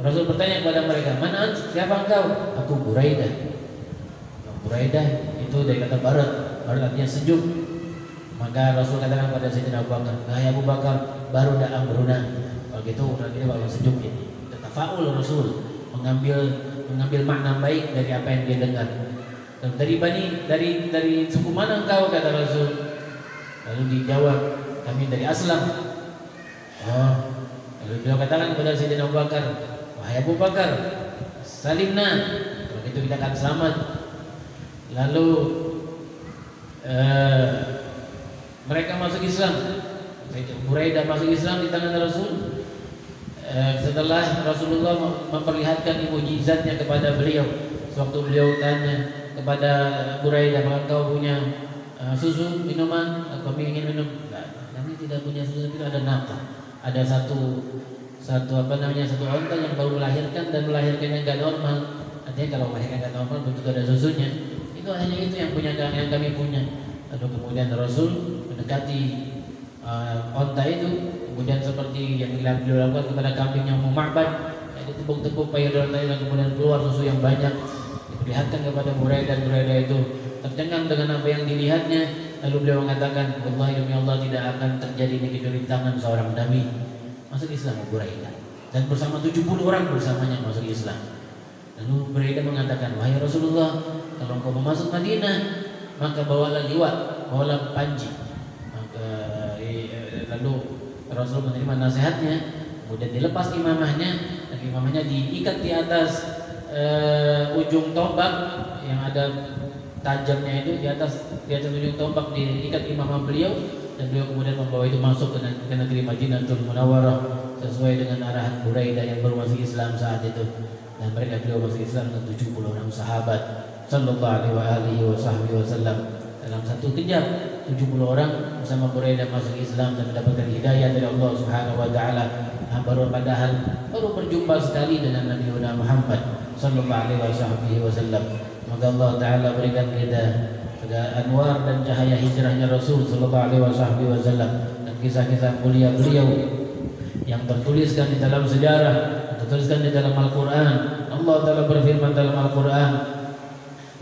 Rasul bertanya kepada mereka, "Mana siapa engkau?" "Aku Buraidah." Buraidah itu dari kata barat artinya sejuk. Maka Rasul katakan kepada Sayyidina Abu Bakar, "Hai Abu Bakar, baru dah amruna." Kalau gitu orang ini bakal sejuk ini. Tafaul Rasul mengambil makna baik dari apa yang dia dengar. Dari suku mana engkau, kata Rasul. Lalu dijawab, "Kami dari Aslam." Oh, lalu beliau katakan kepada Sayyidina Abu Bakar, "Wahai Abu Bakar, salimna." Kalau gitu kita akan selamat. Lalu mereka masuk Islam. Buraidah masuk Islam di tangan Rasul. Setelah Rasulullah memperlihatkan mukjizatnya kepada beliau, sewaktu beliau tanya kepada Buraidah, "Apakah kau punya susu minuman? Kami ingin minum." Kami tidak punya susu, itu ada nafkah. Ada satu onta yang baru melahirkan dan melahirkannya nggak normal. Artinya kalau melahirkan nggak normal begitu ada susunya. Itu hanya itu yang kami punya. Lalu kemudian Rasul mendekati onta itu, kemudian seperti yang beliau lakukan kepada kambing yang mau ma'bad, ditepuk-tepuk payudara onta dan kemudian keluar susu yang banyak. Diperlihatkan kepada Buraidah, dan Buraidah itu tercengang dengan apa yang dilihatnya. Lalu beliau mengatakan, "Wallahi demi Allah tidak akan terjadi ini kecuali di tangan seorang nabi." Masuk Islam Buraidah, dan bersama 70 orang bersamanya masuk Islam. Lalu Buraidah mengatakan, "Wahai Rasulullah, kalau engkau mau masuk Madinah, maka bawalah liwat, bawalah panji." Lalu Rasul menerima nasihatnya, kemudian dilepas imamahnya, dan imamahnya diikat di atas ujung tombak yang ada tajamnya itu, di atas ujung tombak diikat imamah beliau, dan beliau kemudian membawa itu masuk ke negeri Madinatul Munawwarah sesuai dengan arahan Buraidah yang baru masuk Islam saat itu. Dan mereka beliau masuk Islam dengan 70 orang sahabat sallallahu alaihi wasallam. Dalam satu kejap 70 orang bersama Buraidah masuk Islam dan mendapatkan hidayah dari Allah Subhanahu wa taala. Baru berjumpa sekali dengan Nabi Muhammad sallallahu alaihi wasallam. Semoga Allah taala berikan kita anwar dan cahaya hijrahnya Rasul sallallahu alaihi wasallam dan kisah-kisah mulia beliau yang tertuliskan di dalam sejarah, tertuliskan di dalam Al-Qur'an. Allah taala berfirman dalam Al-Qur'an,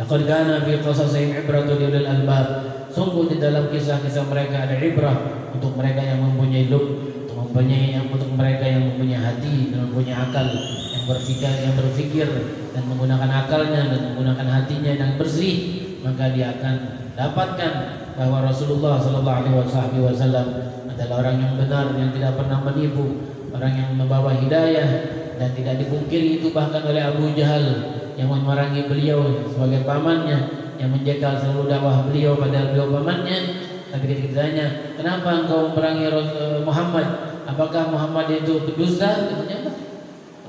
"Laqad kana fi qasasihim ibratun lil albab." Sungguh di dalam kisah-kisah mereka ada ibrah untuk mereka yang mempunyai untuk mereka yang mempunyai hati dan mempunyai akal, yang berpikir dan menggunakan akalnya dan menggunakan hatinya yang bersih, maka dia akan dapatkan bahwa Rasulullah sallallahu alaihi wasallam adalah orang yang benar, yang tidak pernah menipu, orang yang membawa hidayah, dan tidak dipungkiri itu bahkan oleh Abu Jahal yang memerangi beliau sebagai pamannya, yang menjegal seluruh dakwah beliau pada beliau pamannya. Tapi ketika ditanya, "Kenapa engkau memerangi Muhammad? Apakah Muhammad itu berdusta?" Katanya,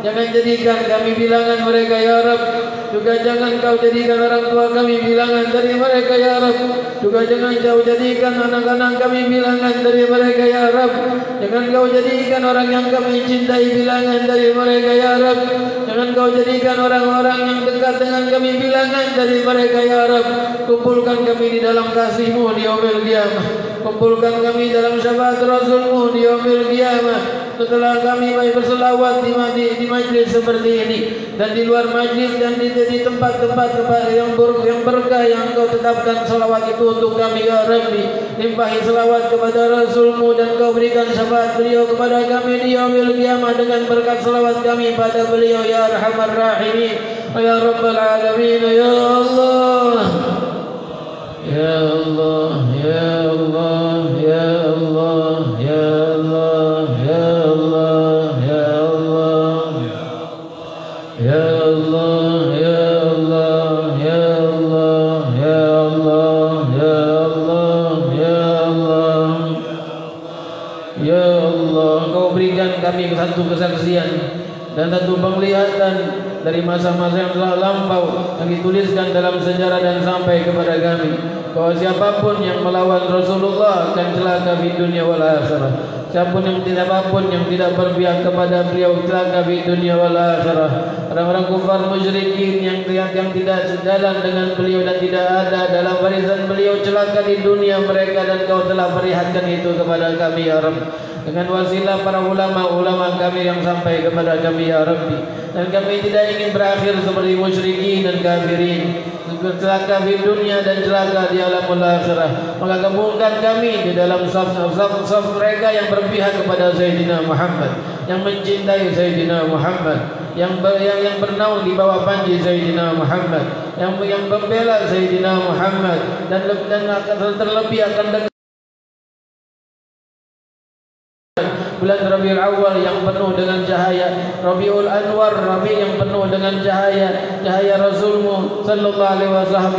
jangan jadikan kami bilangan mereka ya Rabb. Juga jangan kau jadikan orang tua kami bilangan dari mereka ya Rabb. Juga jangan kau jadikan anak-anak kami bilangan dari mereka ya Rabb. Jangan kau jadikan orang yang kami cintai bilangan dari mereka ya Rabb. Jangan kau jadikan orang-orang yang dekat dengan kami bilangan dari mereka ya Rabb. Kumpulkan kami di dalam kasih-Mu di yaumil qiyamah. Kumpulkan kami dalam syafaat Rasul-Mu di yaumil qiyamah. Setelah kami baik berselawat di majlis seperti ini dan di luar majlis dan di tempat-tempat yang berkah yang Kau tetapkan selawat itu untuk kami ya Rabbi. Limpahi selawat kepada Rasul-Mu dan Kau berikan syafaat beliau kepada kami di yaumil qiyamah dengan berkat selawat kami pada beliau ya Arhamar Rahimin ya Rabbal Alamin ya Allah. Ya Allah, Ya Allah, Ya Allah, Ya Allah, Ya Allah, Ya Allah, Ya Allah, Ya Allah, Ya Allah, Ya Allah, Ya Allah, Ya Allah, Ya Allah. Kau berikan kami satu kesaksian dan satu penglihatan dari masa-masa yang telah lampau yang dituliskan dalam sejarah dan sampai kepada kami bahwa siapapun yang melawan Rasulullah akan celaka di dunia wal akhirah. Siapapun yang tidak berpihak kepada beliau celaka di dunia wal akhirah. Orang-orang kufar musyrikin yang tidak sejalan dengan beliau dan tidak ada dalam barisan beliau celaka di dunia mereka dan Kau telah perlihatkan itu kepada kami ya Rabb. Dengan wasilah para ulama-ulama kami yang sampai kepada kami ya Rabbi. Dan kami tidak ingin berakhir seperti musyrikin dan kafirin, celaka di dunia dan celaka di alamul akhirah. Maka gabungkan kami di dalam saf mereka yang berpihak kepada Sayyidina Muhammad, yang mencintai Sayyidina Muhammad, yang bernaung di bawah panji Sayyidina Muhammad, yang membela Sayyidina Muhammad dan terlebih akan dekat bulan Rabiul Awal yang penuh dengan cahaya, Rabiul Anwar, Rabi yang penuh dengan cahaya Rasul-Mu sallallahu alaihi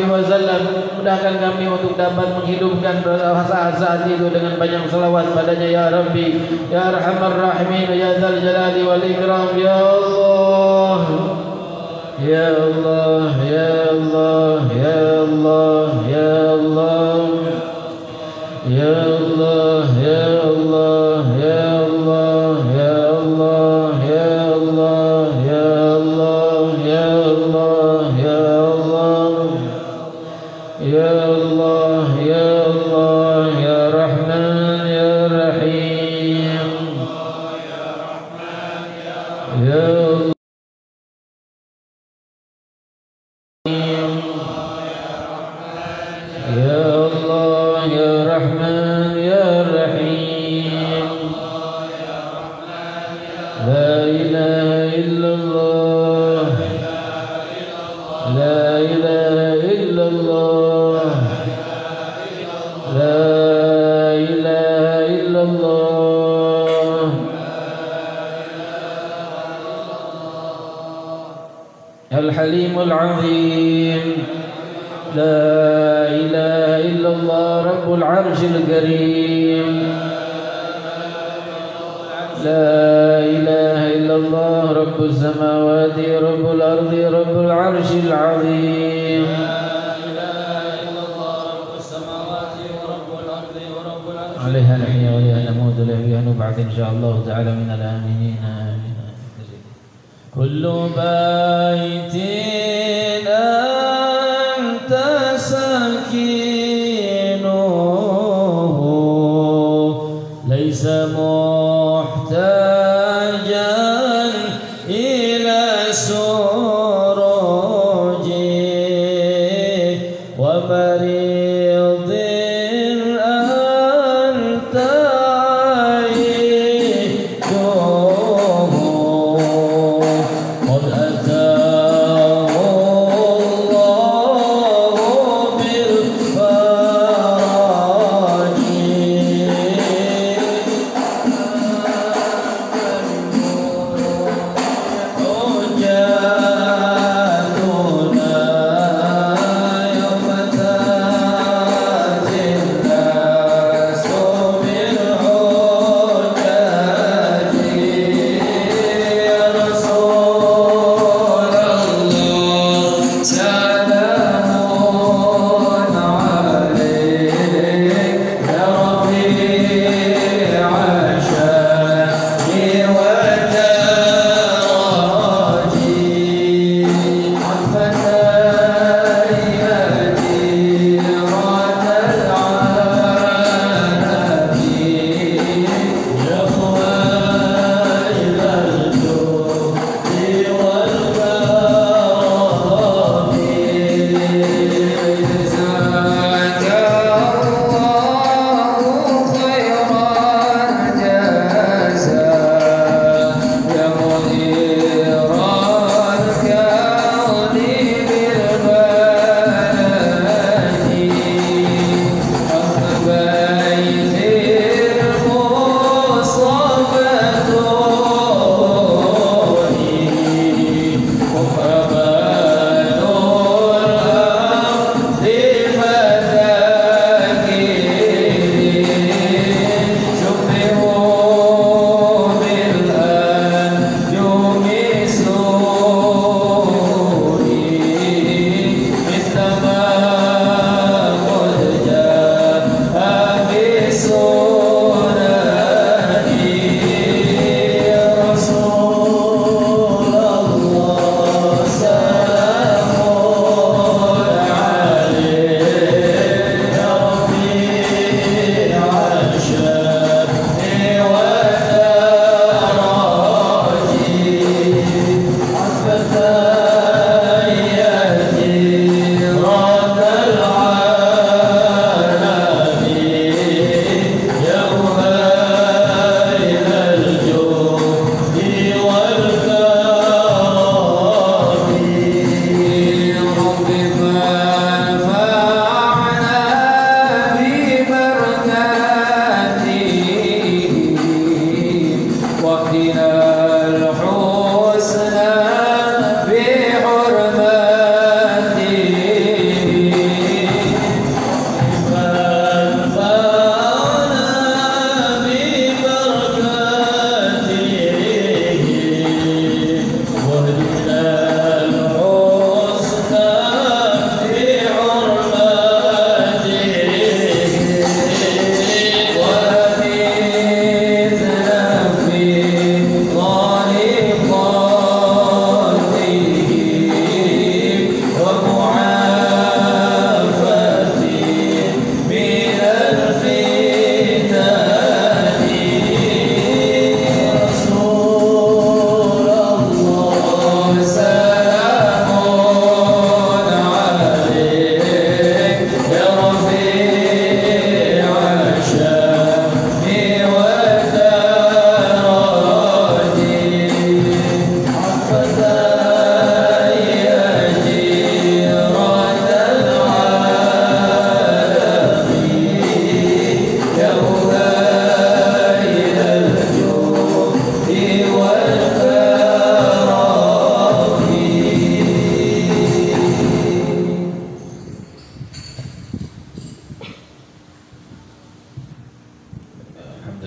wasallam. Mudahkan kami untuk dapat menghidupkan saat-saat itu dengan banyak selawat padanya ya Rabbi ya Arhamar Rahimin ya Dzal Jalali wal Ikram ya Allah. Ya Allah, Ya Allah, Ya Allah, Ya Allah, Ya Allah, Ya Allah, Ya Allah, Ya Allah, Ya Allah, Ya Allah, Ya Allah, Ya Allah, Ya Allah, Ya Allah, Ya Rahman, Ya Rahim, Ya Allah. Ya Allah, Ya Rahman, Ya Rahim. La ilaha illallah, La ilaha illallah, La ilaha illallah. Al-Halimul Azim. لا إله إلا الله رب العرش الكريم. لا إله إلا الله رب السماوات رب الأرض رب العرش العظيم. عليها نحيا وعليها نموت وعليها نبعث إن شاء الله تعالى من الآمنين. آمين. كل بيت ليس محتاجا إلى سروج ومريض أنت عيده قد أتاه الله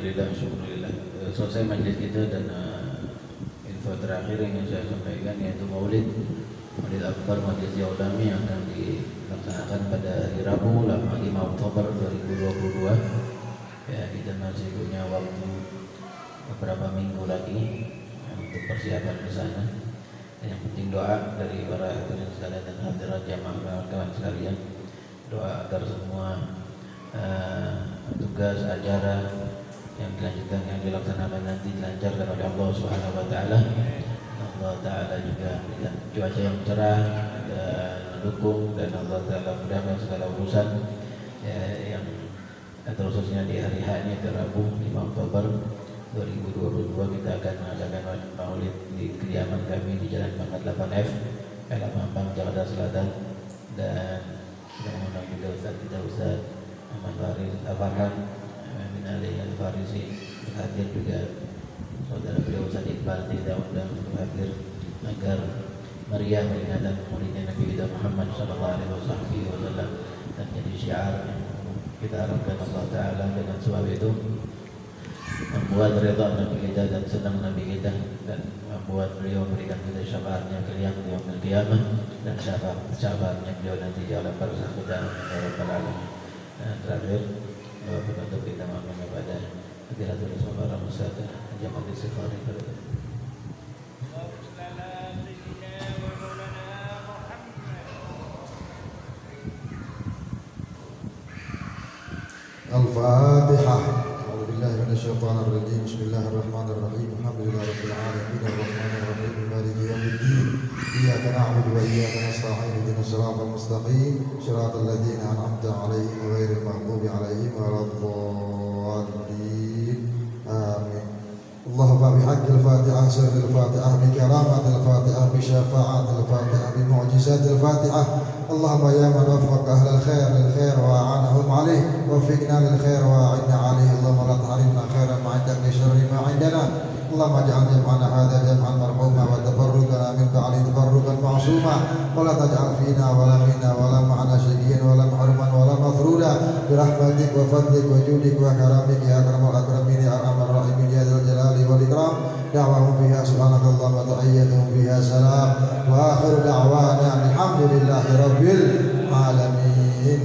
Alhamdulillah, syukurillah. Selesai majlis kita dan info terakhir yang saya sampaikan yaitu Maulid Akbar Majlis Yaudami yang akan dilaksanakan pada hari Rabu 5 Oktober 2022. Ya, kita masih punya waktu beberapa minggu lagi untuk persiapan ke sana. Yang penting doa dari para hadirin sekalian dan hadirat jamaah kawan sekalian. Doa agar semua tugas acara yang dilaksanakan nanti dilancarkan oleh Allah Subhanahu wa taala. Allah taala juga berikan cuaca yang cerah dan mendukung, dan Allah taala mudahkan segala urusan yang terkhususnya di hari H ini Rabu 5 Oktober 2022 kita akan mengadakan maulid di kediaman kami di Jalan Mangga 8F, Kala Mampang, Jakarta Selatan, dan kita mengundang juga Ustaz Ahmad Faris Al-Farhan bin Ali Al-Farisi hadir, juga saudara beliau Ustaz Iqbal tidak undang untuk hadir agar meriah peringatan maulidnya Nabi kita Muhammad sallallahu alaihi wasallam dan jadi syiar yang kita harapkan Allah taala dengan sebab itu membuat redha Nabi kita dan senang Nabi kita, dan membuat beliau memberikan kita syafaatnya kelihatan di yaumil qiyamah dan syafaatnya beliau nanti di alam barzakh kita ya rabbal alamin. Dan terakhir penutup kita mohon kepada hadiratul saudara musada jamaah istighfar. Al-Fatihah. A'udzubillahi minasyaitonir rajim. Bismillahirrahmanirrahim. Alhamdulillahirabbil alamin arrahmanir rahim maliki yaumiddin. Iyyaka na'budu wa iyyaka nasta'in. Ihdinas siratal mustaqim. Shiratal ladzina an'amta 'alaihim ghairil maghdubi 'alaihim waladdallin. Amin. Allahumma bihaqqil Fatihah, sirril Fatihah, bi karamatil Fatihah, bi syafa'atil Fatihah, bi mu'jizatil Fatihah. Allahumma ya man waffaqa ahlal khair lil khair wa a'anahum 'alaihi waffiqna lil khair wa a'inna 'alaihi. Allahumma la tahrimna khairan ma 'indak li syarri ma 'indana. Allahumma ij'al jam'ana hadha jam'an marhuma wa tafarruqana min ba'di tafarruqan ma'suma wa la taj'al fina wa la minna wa la ma'ana syaqiyyan wa la mahruman wa la mafruda bi rahmatik wa fadlik wa judik wa karamik ya akramal akramin ya arhamar rahimin ya dzal jalali wal ikram. Da'wahum fiha subhanakallahumma wa tahiyyatuhum fiha salam wa akhiru da'wana alhamdulillahi rabbil alamin.